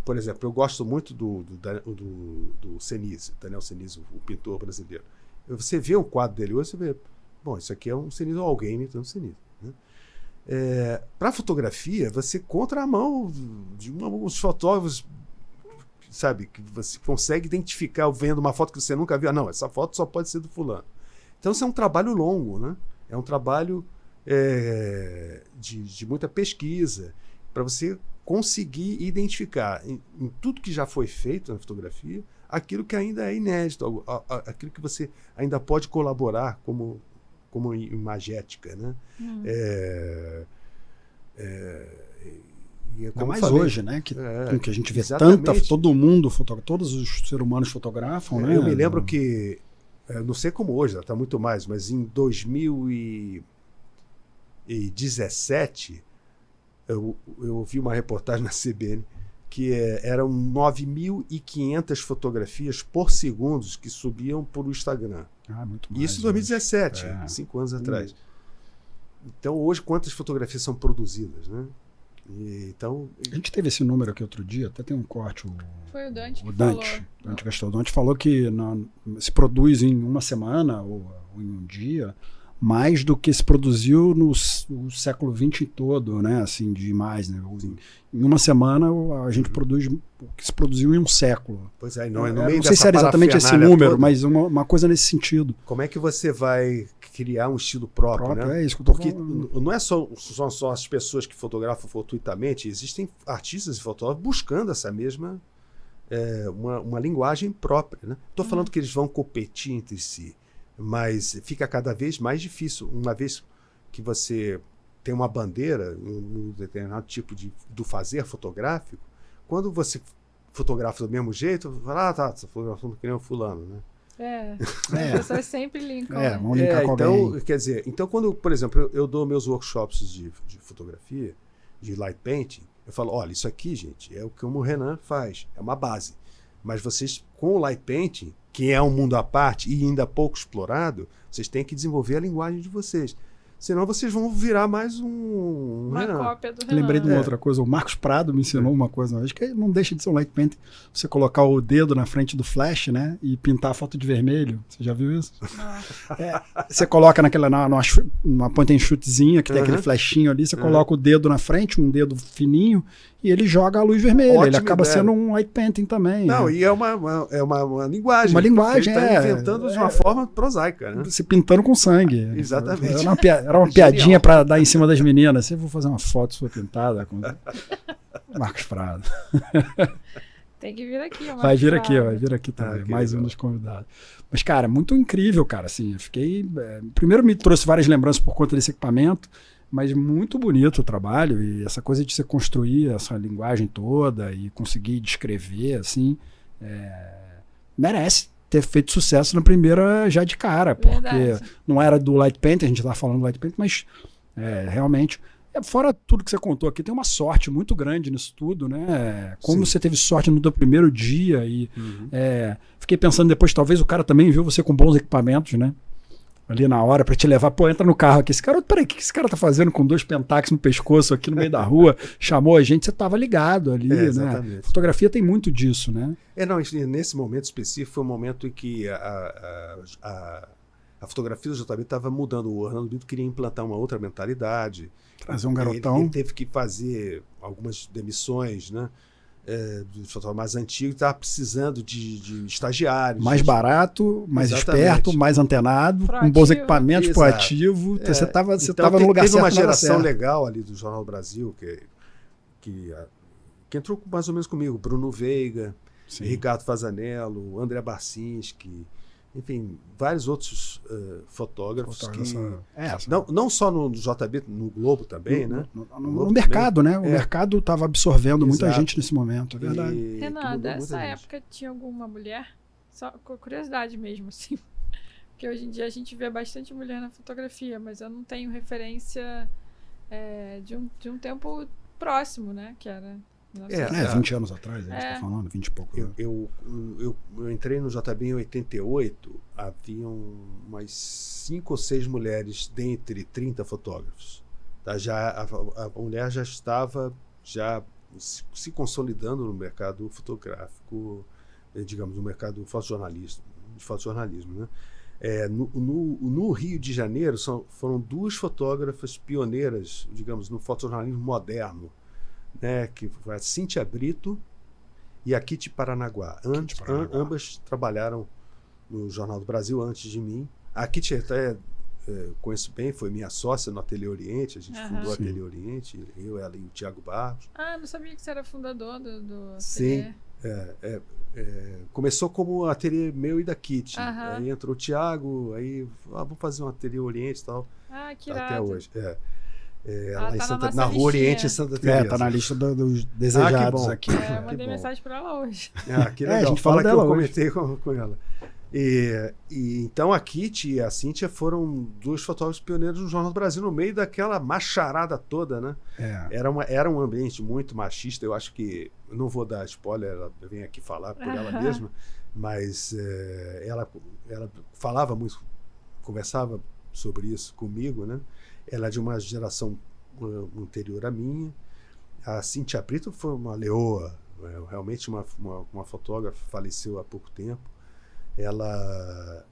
S3: Por exemplo, eu gosto muito do Senise, Daniel Senise, o pintor brasileiro. Você vê um quadro dele hoje, você vê, bom, isso aqui é um Senise ou alguém imitando o Senise. Né? Para fotografia, você encontra a mão de uns fotógrafos, sabe, que você consegue identificar vendo uma foto que você nunca viu. Não, essa foto só pode ser do fulano. Então isso é um trabalho longo, né? É um trabalho de muita pesquisa para você conseguir identificar em tudo que já foi feito na fotografia aquilo que ainda é inédito, aquilo que você ainda pode colaborar como imagética, né?
S2: Ainda mais hoje, né? Que a gente vê
S3: exatamente.
S2: todo mundo fotografa, todos os seres humanos fotografam, né?
S3: Eu me lembro que, não sei como hoje, está muito mais, mas em 2017 eu ouvi uma reportagem na CBN que eram 9.500 fotografias por segundo que subiam por o Instagram.
S2: Muito mais.
S3: Isso em 2017, 5 anos atrás. Então hoje quantas fotografias são produzidas, né? Então,
S2: a gente teve esse número aqui outro dia, até tem um corte.
S1: Foi o Dante que
S2: falou. Dante Gastaldon falou que se produz em uma semana ou em um dia mais do que se produziu no século XX todo, né? Assim, de mais, né? Em uma semana a gente produz o que se produziu em um século.
S3: Pois é,
S2: não sei se era exatamente esse número, toda, mas uma coisa nesse sentido.
S3: Como é que você vai criar um estilo próprio, né?
S2: É isso que eu tô
S3: Porque
S2: falando.
S3: não são só as pessoas que fotografam fortuitamente, existem artistas e fotógrafos buscando essa mesma uma linguagem própria, né? Estou falando que eles vão competir entre si, mas fica cada vez mais difícil. Uma vez que você tem uma bandeira, um determinado tipo do fazer fotográfico, quando você fotografa do mesmo jeito, você fala, tá, você fotografando que nem o fulano, né?
S1: As pessoas sempre linkam.
S2: Vamos linkar com alguém.
S3: Quer dizer, então quando, por exemplo, eu dou meus workshops de fotografia, de light painting, eu falo, olha, isso aqui, gente, é o que o Renan faz, é uma base. Mas vocês, com o light painting, que é um mundo à parte e ainda pouco explorado, vocês têm que desenvolver a linguagem de vocês. Senão vocês vão virar mais
S1: uma cópia do Renan.
S2: Lembrei de uma outra coisa. O Marcos Prado me ensinou uma coisa uma vez, que não deixa de ser um light painting. Você colocar o dedo na frente do flash, né? E pintar a foto de vermelho. Você já viu isso? Você coloca numa point and shootzinha, que tem aquele flashinho ali, você coloca o dedo na frente, um dedo fininho, e ele joga a luz vermelha. Ótima ele acaba sendo um light painting também.
S3: Não, e é uma linguagem.
S2: Uma linguagem,
S3: ele está inventando de uma forma prosaica, né?
S2: Se pintando com sangue.
S3: Exatamente.
S2: Era uma piadinha para dar em cima das meninas. Eu vou fazer uma foto sua pintada com Marcos Prado.
S1: Tem que vir aqui.
S2: Vai vir aqui também. Mais um dos convidados. Mas, cara, muito incrível, cara. Assim, eu fiquei. Primeiro me trouxe várias lembranças por conta desse equipamento, mas muito bonito o trabalho. E essa coisa de você construir essa linguagem toda e conseguir descrever, assim. merece ter feito sucesso na primeira já de cara, porque não era do Light Paint, a gente tá falando do Light Paint, mas realmente, fora tudo que você contou aqui, tem uma sorte muito grande nisso tudo, né? Como você teve sorte no teu primeiro dia e fiquei pensando depois, talvez o cara também viu você com bons equipamentos, né? Ali na hora pra te levar, pô, entra no carro aqui. Peraí, o que esse cara tá fazendo com 2 pentáxis no pescoço aqui no meio da rua? Chamou a gente, você tava ligado ali, né?
S3: Exatamente.
S2: Fotografia tem muito disso, né?
S3: Não, nesse momento específico foi um momento em que a fotografia do JB estava mudando. O Orlando Brito queria implantar uma outra mentalidade.
S2: Trazer um garotão.
S3: Ele teve que fazer algumas demissões, né? Dos fotógrafos mais antigos, estava precisando de estagiários.
S2: Mais barato, mais esperto, mais antenado, com bons equipamentos, proativo. Você estava no lugar certo.
S3: Teve uma geração legal ali do Jornal do Brasil que entrou mais ou menos comigo. Bruno Veiga, Ricardo Fazanello, André Barcinski, enfim, vários outros fotógrafos não só no JB, no Globo também, né?
S2: No mercado, também, né? O mercado estava absorvendo muita gente nesse momento, é verdade.
S1: Renan, dessa época tinha alguma mulher? Só com curiosidade mesmo, assim. Porque hoje em dia a gente vê bastante mulher na fotografia, mas eu não tenho referência de um tempo próximo, né? Que era...
S2: 20 anos atrás, a gente está falando, 20 e pouco.
S3: Eu entrei no JB em 88, haviam umas 5 ou 6 mulheres dentre 30 fotógrafos. Tá? A mulher já estava se consolidando no mercado fotográfico, digamos, no mercado de fotojornalismo. Né? No Rio de Janeiro foram 2 fotógrafas pioneiras, digamos, no fotojornalismo moderno, né, que foi a Cíntia Brito e a Kitty Paranaguá. Ambas trabalharam no Jornal do Brasil antes de mim. A Kitty até conheço bem, foi minha sócia no Ateliê Oriente, a gente fundou o Ateliê Oriente, eu, ela e o Tiago Barros.
S1: Não sabia que você era fundador do Ateliê.
S3: Sim, começou como ateliê meu e da Kitty. Aí entrou o Tiago, aí vamos fazer um Ateliê Oriente e tal.
S1: Que irado.
S3: Até hoje. Ela na Rua Oriente, em Santa Teresa.
S2: Tá na lista dos desejados aqui.
S1: Eu mandei mensagem para ela hoje.
S3: Que legal.
S2: A gente fala dela
S3: que eu comentei com ela. Então a Kitty e a Cíntia foram 2 fotógrafos pioneiros no Jornal do Brasil, no meio daquela macharada toda, né? Era um ambiente muito machista. Eu acho que, não vou dar spoiler, ela vem aqui falar por ela mesma, mas ela falava muito, conversava sobre isso comigo, né? Ela é de uma geração anterior à minha. A Cíntia Brito foi uma leoa, realmente uma fotógrafa, faleceu há pouco tempo. Ela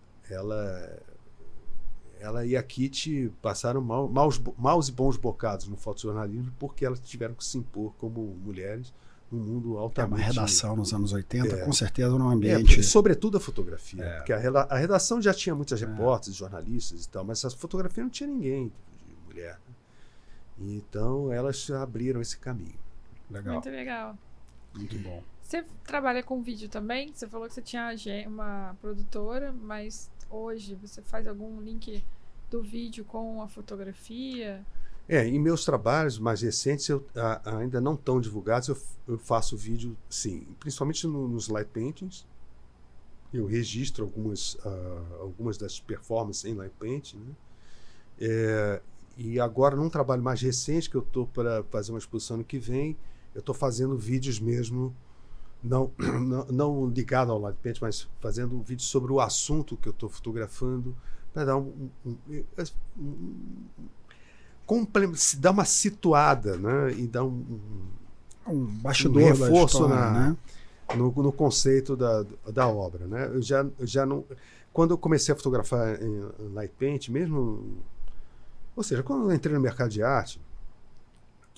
S3: e a Kitty passaram maus e bons bocados no fotojornalismo porque elas tiveram que se impor como mulheres num mundo altamente...
S2: uma redação nos anos 80, com certeza, num ambiente...
S3: sobretudo a fotografia, porque a redação já tinha muitas repórteres, jornalistas e tal, mas a fotografia não tinha ninguém de mulher. Então, elas abriram esse caminho.
S2: Legal.
S1: Muito legal.
S2: Muito bom.
S1: Você trabalha com vídeo também? Você falou que você tinha uma produtora, mas hoje você faz algum link do vídeo com a fotografia?
S3: Em meus trabalhos mais recentes, ainda não tão divulgados, eu faço vídeo, sim, principalmente nos light paintings. Eu registro algumas das performances em light painting, né? E agora, num trabalho mais recente, que eu estou para fazer uma exposição no que vem, eu estou fazendo vídeos mesmo, não ligado ao light paint, mas fazendo um vídeo sobre o assunto que eu estou fotografando, para dar dar uma situada, né? E dar um
S2: bastidor,
S3: reforço
S2: da história, né?
S3: no conceito da obra, né? Eu já não, quando eu comecei a fotografar em light paint, mesmo, ou seja, quando eu entrei no mercado de arte,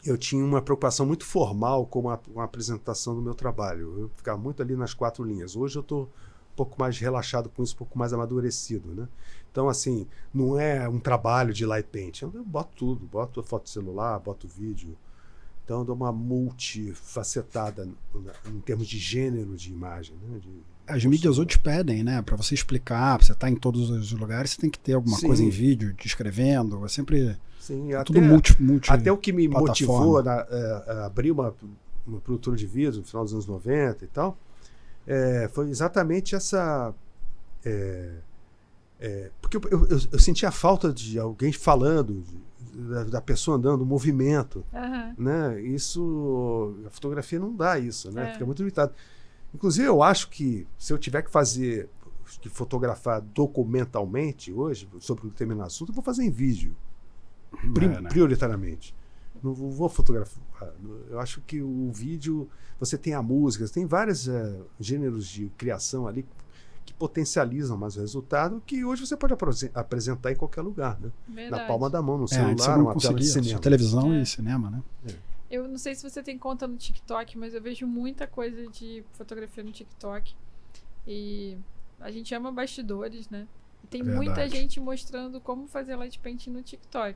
S3: eu tinha uma preocupação muito formal com a apresentação do meu trabalho. Eu ficava muito ali nas 4 linhas. Hoje eu estou um pouco mais relaxado com isso, um pouco mais amadurecido, né? Então, assim, não é um trabalho de light paint. Eu boto tudo, boto foto de celular, boto vídeo. Então, eu dou uma multifacetada em termos de gênero de imagem, né?
S2: As mídias hoje pedem, né? Para você explicar, para você estar em todos os lugares, você tem que ter alguma coisa em vídeo, descrevendo. É sempre...
S3: Sim,
S2: tudo multi
S3: até o que me motivou a abrir uma produtora de vídeo no final dos anos 90 e tal, foi exatamente essa... porque eu senti a falta de alguém falando, da pessoa andando, o movimento. Né? Isso, a fotografia não dá isso, né? Fica muito limitado. Inclusive, eu acho que se eu tiver que fotografar documentalmente hoje, sobre um determinado assunto, eu vou fazer em vídeo, prioritariamente. Não vou fotografar. Eu acho que o vídeo, você tem a música, você tem vários gêneros de criação ali que potencializam mais o resultado, que hoje você pode apresentar em qualquer lugar, né?
S1: Verdade.
S3: Na palma da mão, no celular,
S2: uma tela de cinema. Televisão e cinema, né?
S1: Eu não sei se você tem conta no TikTok, mas eu vejo muita coisa de fotografia no TikTok. E a gente ama bastidores, né? E tem muita gente mostrando como fazer light painting no TikTok.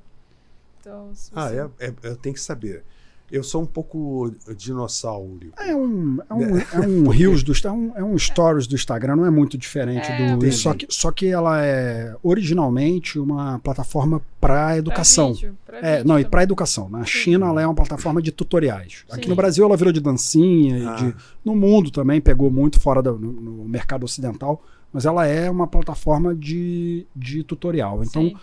S1: Então, se você...
S3: eu tenho que saber. Eu sou um pouco dinossauro.
S2: É um Reels é um Stories do Instagram, não é muito diferente do... Só que ela é originalmente uma plataforma para educação. E para educação. Na China ela é uma plataforma de tutoriais. Aqui no Brasil ela virou de dancinha. No mundo também pegou muito fora no mercado ocidental, mas ela é uma plataforma de tutorial. Então...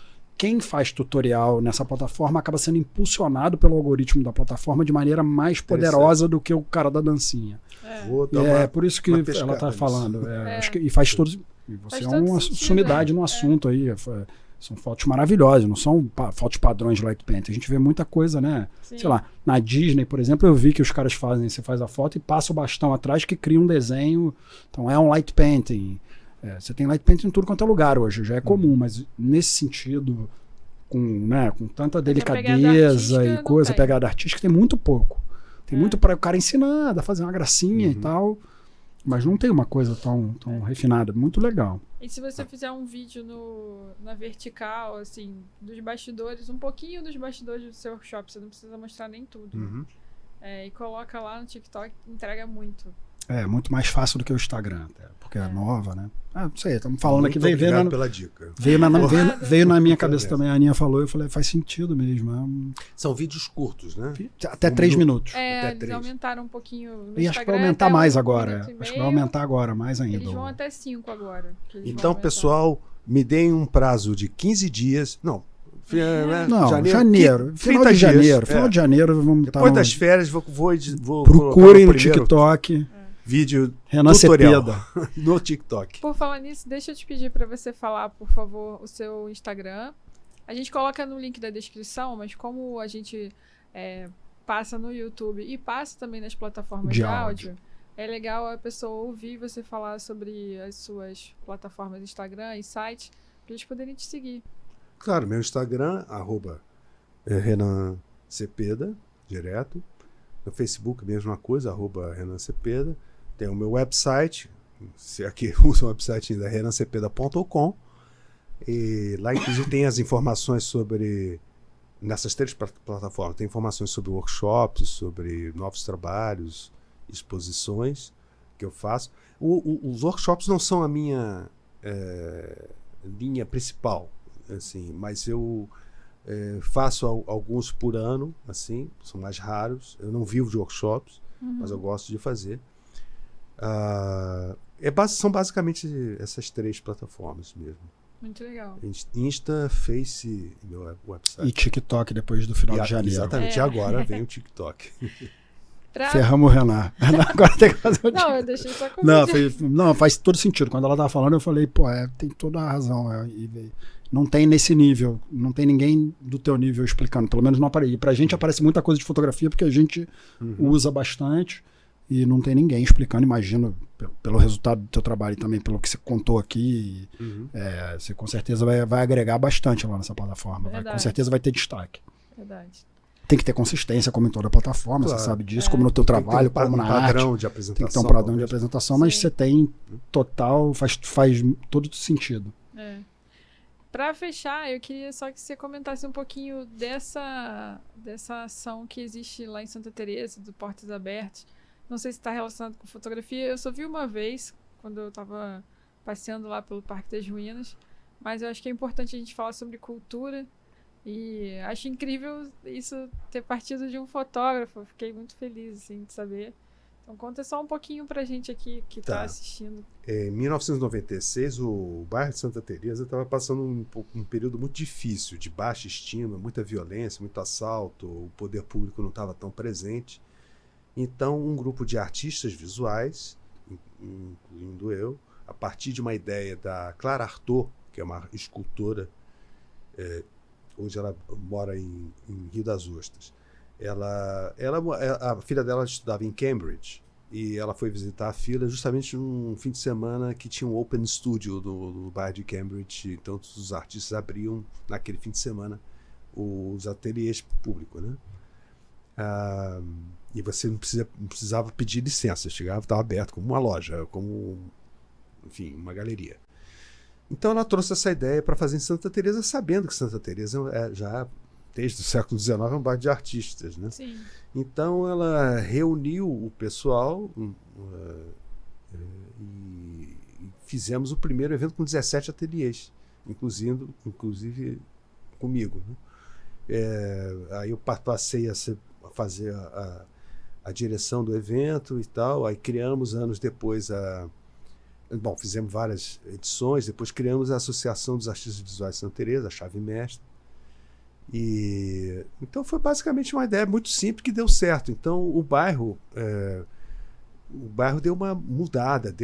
S2: Quem faz tutorial nessa plataforma acaba sendo impulsionado pelo algoritmo da plataforma de maneira mais poderosa do que o cara da dancinha. Por isso que ela está falando. Acho que, e faz todos. Você é uma sumidade no assunto aí. São fotos maravilhosas, não são fotos padrões de light painting. A gente vê muita coisa, né? Sei lá, na Disney, por exemplo, eu vi que os caras fazem, você faz a foto e passa o bastão atrás que cria um desenho. Então é um light painting. Você tem light painting em tudo quanto é lugar hoje, já é comum, mas nesse sentido, com tanta delicadeza e coisa, pegada artística, tem muito pouco. Tem muito para o cara ensinar, a fazer uma gracinha e tal, mas não tem uma coisa tão refinada, muito legal.
S1: E se você fizer um vídeo na vertical, assim, dos bastidores, um pouquinho dos bastidores do seu workshop, você não precisa mostrar nem tudo. E coloca lá no TikTok, entrega muito.
S2: Muito mais fácil do que o Instagram, até, porque é nova, né? Não sei, estamos falando
S3: muito
S2: aqui,
S3: pela dica.
S2: Veio na minha cabeça também, a Aninha falou, eu falei, faz sentido mesmo.
S3: São vídeos curtos, né?
S2: Até 3 minutos.
S1: Eles aumentaram um pouquinho no Instagram.
S2: E acho que vai aumentar mais agora. Acho que vai aumentar agora, mais ainda.
S1: Eles vão até 5 agora.
S3: Então, pessoal, me deem um prazo de 15 dias. Não,
S2: janeiro. Final de janeiro. Final de janeiro vamos estar.
S3: Depois das férias, vou
S2: procurem no TikTok.
S3: Vídeo
S2: Renan
S3: tutorial no TikTok.
S1: Por falar nisso, deixa eu te pedir para você falar, por favor, o seu Instagram. A gente coloca no link da descrição, mas como a gente passa no YouTube e passa também nas plataformas de áudio, é legal a pessoa ouvir você falar sobre as suas plataformas Instagram e site, para eles poderem te seguir.
S3: Claro, meu Instagram, Renan Cepeda, direto. No Facebook, mesma coisa, Renan Cepeda. Tem o meu website, se aqui usa o website ainda, renancepeda.com. E lá, inclusive, tem as informações sobre, nessas 3 plataformas, tem informações sobre workshops, sobre novos trabalhos, exposições que eu faço. Os workshops não são a minha linha principal, assim, mas eu faço alguns por ano, assim, são mais raros. Eu não vivo de workshops, mas eu gosto de fazer. São basicamente essas 3 plataformas mesmo.
S1: Muito legal.
S3: Insta, Face e meu website.
S2: E TikTok depois do final de janeiro.
S3: Exatamente, agora vem o TikTok.
S2: Ferramos o Renan. Agora tem que fazer o
S1: Não, eu deixei só comigo.
S2: Não, faz todo sentido. Quando ela estava falando, eu falei, tem toda a razão. Não tem nesse nível, não tem ninguém do teu nível explicando, pelo menos não aparece. E pra gente aparece muita coisa de fotografia, porque a gente usa bastante. E não tem ninguém explicando, imagino, pelo resultado do teu trabalho e também pelo que você contou aqui. Você com certeza vai agregar bastante lá nessa plataforma. Com certeza vai ter destaque.
S1: Verdade.
S2: Tem que ter consistência, como em toda a plataforma, claro. Você sabe disso, como no teu trabalho, como na arte.
S3: De apresentação,
S2: tem que ter um padrão de apresentação, mas você tem total, faz todo sentido.
S1: Para fechar, eu queria só que você comentasse um pouquinho dessa ação que existe lá em Santa Teresa, do Portas Abertas. Não sei se está relacionado com fotografia. Eu só vi uma vez, quando eu estava passeando lá pelo Parque das Ruínas. Mas eu acho que é importante a gente falar sobre cultura. E acho incrível isso ter partido de um fotógrafo. Fiquei muito feliz assim, de saber. Então conta só um pouquinho pra gente aqui que tá assistindo.
S3: Em 1996, o bairro de Santa Teresa estava passando um período muito difícil, de baixa estima, muita violência, muito assalto, o poder público não estava tão presente. Então, um grupo de artistas visuais, incluindo eu, a partir de uma ideia da Clara Artaud, que é uma escultora, hoje ela mora em Rio das Ostras. A filha dela estudava em Cambridge e ela foi visitar a filha justamente num fim de semana que tinha um Open Studio no bairro de Cambridge. Então, todos os artistas abriam naquele fim de semana os ateliês públicos, né? E você não precisava pedir licença, chegava, estava aberto como uma loja, como, enfim, uma galeria. Então ela trouxe essa ideia para fazer em Santa Teresa, sabendo que Santa Teresa já desde o século XIX é um bairro de artistas, né?
S1: Sim.
S3: Então ela reuniu o pessoal e fizemos o primeiro evento com 17 ateliês, inclusive comigo, né? Aí eu passei a fazer a direção do evento e tal. Aí criamos anos depois fizemos várias edições, depois criamos a Associação dos Artistas Visuais de Santa Teresa, a Chave Mestra. Então foi basicamente uma ideia muito simples que deu certo. Então o bairro deu uma mudada,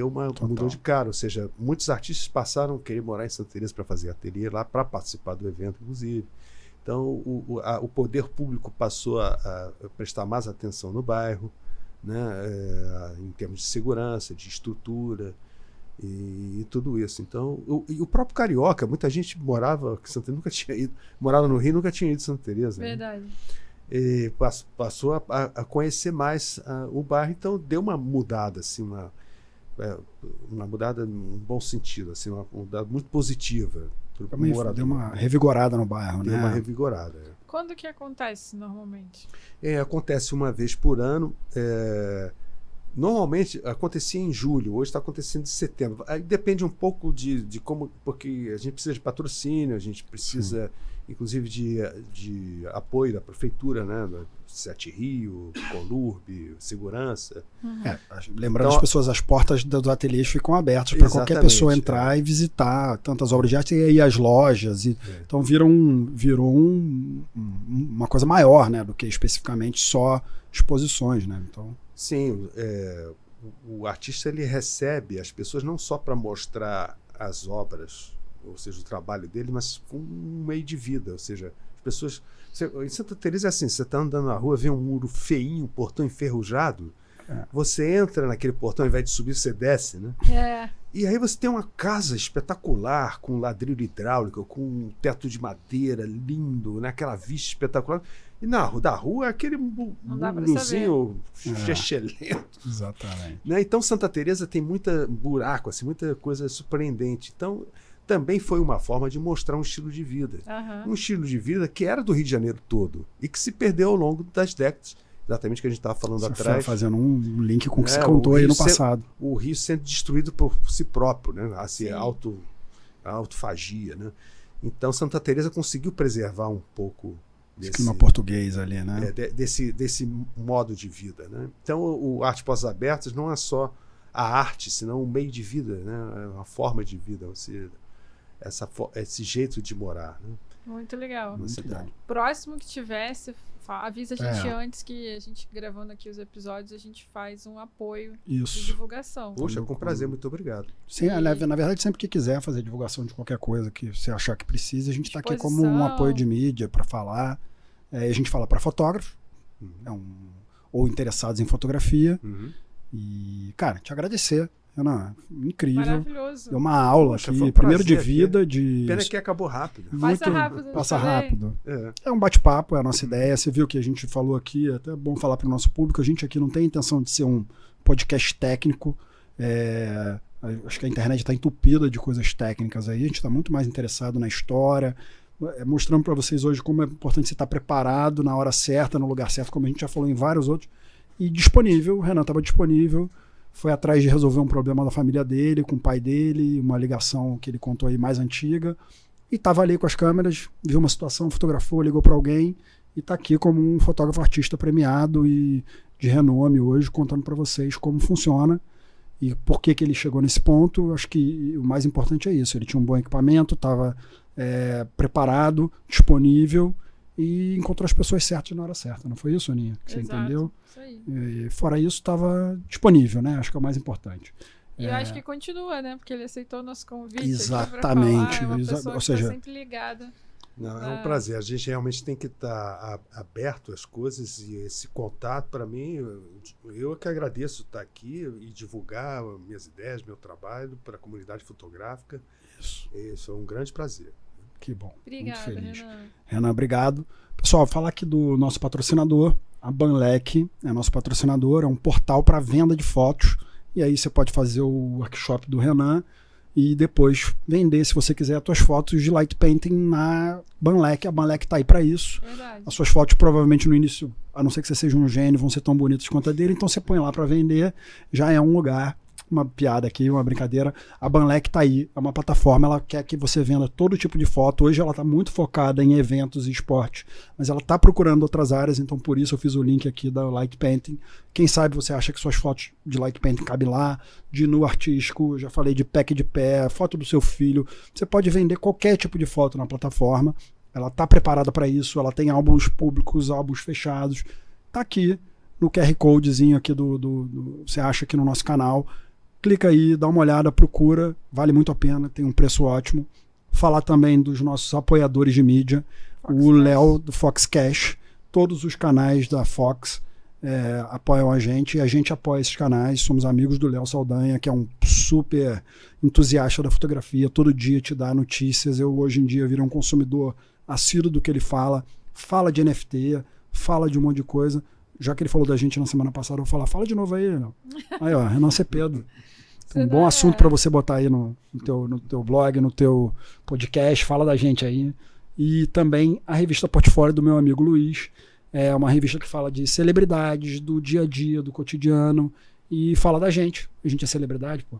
S3: mudou de cara, ou seja, muitos artistas passaram a querer morar em Santa Teresa para fazer ateliê lá, para participar do evento, inclusive. Então o poder público passou a prestar mais atenção no bairro, né, em termos de segurança, de estrutura e tudo isso. Então, o próprio carioca, muita gente morava no Rio, nunca tinha ido a Santa Teresa.
S1: Verdade.
S3: Né? E passou a conhecer mais o bairro, então deu uma mudada, assim, uma mudada num bom sentido, assim, uma mudada muito positiva.
S2: Deu uma revigorada no bairro, né?
S3: Deu uma revigorada.
S1: Quando que acontece normalmente?
S3: Acontece uma vez por ano. Normalmente acontecia em julho, hoje está acontecendo em setembro. Aí depende um pouco de como, porque a gente precisa de patrocínio, a gente precisa, inclusive, de apoio da prefeitura, né? Da Sete Rio, Colurbe, segurança.
S2: Lembrando as pessoas, as portas dos ateliês ficam abertas para qualquer pessoa entrar e visitar tantas obras de arte e as lojas. Então virou uma coisa maior, né, do que especificamente só exposições, né? Então,
S3: sim, o artista ele recebe as pessoas não só para mostrar as obras, ou seja, o trabalho dele, mas com um meio de vida, ou seja, as pessoas... Em Santa Teresa é assim, você está andando na rua, vê um muro feinho, um portão enferrujado, você entra naquele portão, ao invés de subir, você desce, né? E aí você tem uma casa espetacular, com ladrilho hidráulico, com um teto de madeira lindo, né? Aquela vista espetacular. E da rua é aquele murozinho chechelento.
S2: Exatamente.
S3: Né? Então Santa Teresa tem muita buraco, assim, muita coisa surpreendente. Então também foi uma forma de mostrar um estilo de vida. Um estilo de vida que era do Rio de Janeiro todo e que se perdeu ao longo das décadas. Exatamente o que a gente estava falando atrás.
S2: Fazendo um link com o que você contou aí no passado.
S3: O Rio sendo destruído por si próprio, né? Assim, autofagia, né? Então Santa Teresa conseguiu preservar um pouco
S2: desse clima português ali, né?
S3: Desse modo de vida, né? Então o Arte Portas Abertas não é só a arte, senão um meio de vida, né? Uma forma de vida, ou seja, esse jeito de morar, né?
S1: Muito legal.
S3: Muito legal.
S1: Próximo que tivesse, avisa a gente antes, que a gente gravando aqui os episódios, a gente faz um apoio de divulgação.
S3: Poxa, com prazer, muito obrigado.
S2: Sim, na verdade, sempre que quiser fazer divulgação de qualquer coisa que você achar que precisa, a gente está aqui como um apoio de mídia para falar. A gente fala para fotógrafos, ou interessados em fotografia. E, cara, te agradecer. Renan, incrível.
S1: Maravilhoso.
S2: Deu uma aula aqui, primeiro de vida.
S3: Pena que acabou rápido.
S2: Passa rápido. É um bate-papo, é a nossa ideia. Você viu que a gente falou aqui, é até bom falar para o nosso público, a gente aqui não tem intenção de ser um podcast técnico. Acho que a internet está entupida de coisas técnicas aí. A gente está muito mais interessado na história, mostrando para vocês hoje como é importante você estar preparado na hora certa, no lugar certo, como a gente já falou em vários outros. E disponível, o Renan estava disponível. Foi atrás de resolver um problema da família dele, com o pai dele, uma ligação que ele contou aí mais antiga. E estava ali com as câmeras, viu uma situação, fotografou, ligou para alguém e está aqui como um fotógrafo artista premiado. E de renome hoje, contando para vocês como funciona e por que ele chegou nesse ponto. Acho que o mais importante é isso. Ele tinha um bom equipamento, estava preparado, disponível e encontrou as pessoas certas na hora certa. Não foi isso, Aninha? Que você entendeu?
S1: Isso aí.
S2: E, fora isso, estava disponível, né? Acho que é o mais importante.
S1: E eu acho que continua, né? Porque ele aceitou o nosso convite.
S2: Exatamente.
S1: Aqui pra falar, é uma pessoa que tá sempre ligada.
S3: Não, é um prazer. A gente realmente tem que estar aberto às coisas e esse contato, para mim, eu que agradeço estar aqui e divulgar minhas ideias, meu trabalho para a comunidade fotográfica. Isso é um grande prazer.
S2: Que bom.
S1: Obrigada,
S2: muito feliz.
S1: Renan.
S2: Renan, obrigado. Pessoal, falar aqui do nosso patrocinador, a Banlec é nosso patrocinador, é um portal para venda de fotos. E aí você pode fazer o workshop do Renan e depois vender, se você quiser, as suas fotos de light painting na Banlec. A Banlec está aí para isso.
S1: Verdade.
S2: As suas fotos provavelmente no início, a não ser que você seja um gênio, vão ser tão bonitas quanto a dele, então você põe lá para vender, já é um lugar. Uma piada aqui, uma brincadeira. A Banlec tá aí, é uma plataforma, ela quer que você venda todo tipo de foto. Hoje ela tá muito focada em eventos e esporte, mas ela tá procurando outras áreas, então por isso eu fiz o link aqui da Light Painting. Quem sabe você acha que suas fotos de Light Painting cabem lá, de nu artístico, já falei de pack de pé, foto do seu filho. Você pode vender qualquer tipo de foto na plataforma. Ela tá preparada para isso, ela tem álbuns públicos, álbuns fechados. Tá aqui no QR Codezinho aqui você acha aqui no nosso canal. Clica aí, dá uma olhada, procura, vale muito a pena, tem um preço ótimo. Falar também dos nossos apoiadores de mídia, o Léo do Fox Cash, todos os canais da Fox apoiam a gente e a gente apoia esses canais. Somos amigos do Léo Saldanha, que é um super entusiasta da fotografia, todo dia te dá notícias. Eu hoje em dia virei um consumidor assíduo do que ele fala de NFT, fala de um monte de coisa. Já que ele falou da gente na semana passada, eu vou falar, fala de novo aí, Léo. Aí, ó, Renan Cepeda. Um bom assunto para você botar aí no teu blog, no teu podcast, fala da gente aí. E também a revista Portfólio do meu amigo Luiz, é uma revista que fala de celebridades, do dia a dia, do cotidiano, e fala da gente. A gente é celebridade, pô.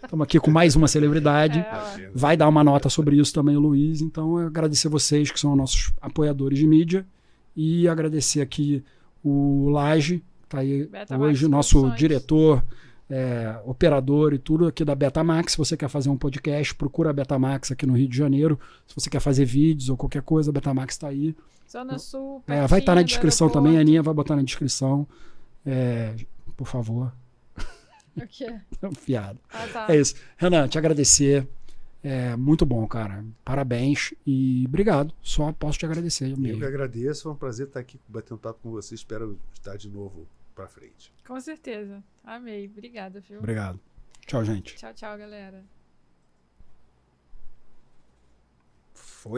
S2: Estamos aqui com mais uma celebridade. Vai dar uma nota sobre isso também o Luiz. Então, eu agradecer vocês que são nossos apoiadores de mídia e agradecer aqui o Laje, tá aí hoje, nosso diretor, operador e tudo aqui da Betamax. Se você quer fazer um podcast, procura a Betamax aqui no Rio de Janeiro. Se você quer fazer vídeos ou qualquer coisa, a Betamax está aí.
S1: Zona Sul,
S2: vai estar na descrição também, a Aninha vai botar na descrição. Por favor.
S1: O quê?
S2: Piada.
S1: Tá.
S2: É isso. Renan, te agradecer. Muito bom, cara. Parabéns e obrigado. Só posso te agradecer.
S3: Eu que agradeço. Foi um prazer estar aqui batendo papo com você. Espero estar de novo pra frente.
S1: Com certeza. Amei. Obrigada, viu?
S2: Obrigado. Tchau, gente.
S1: Tchau, galera.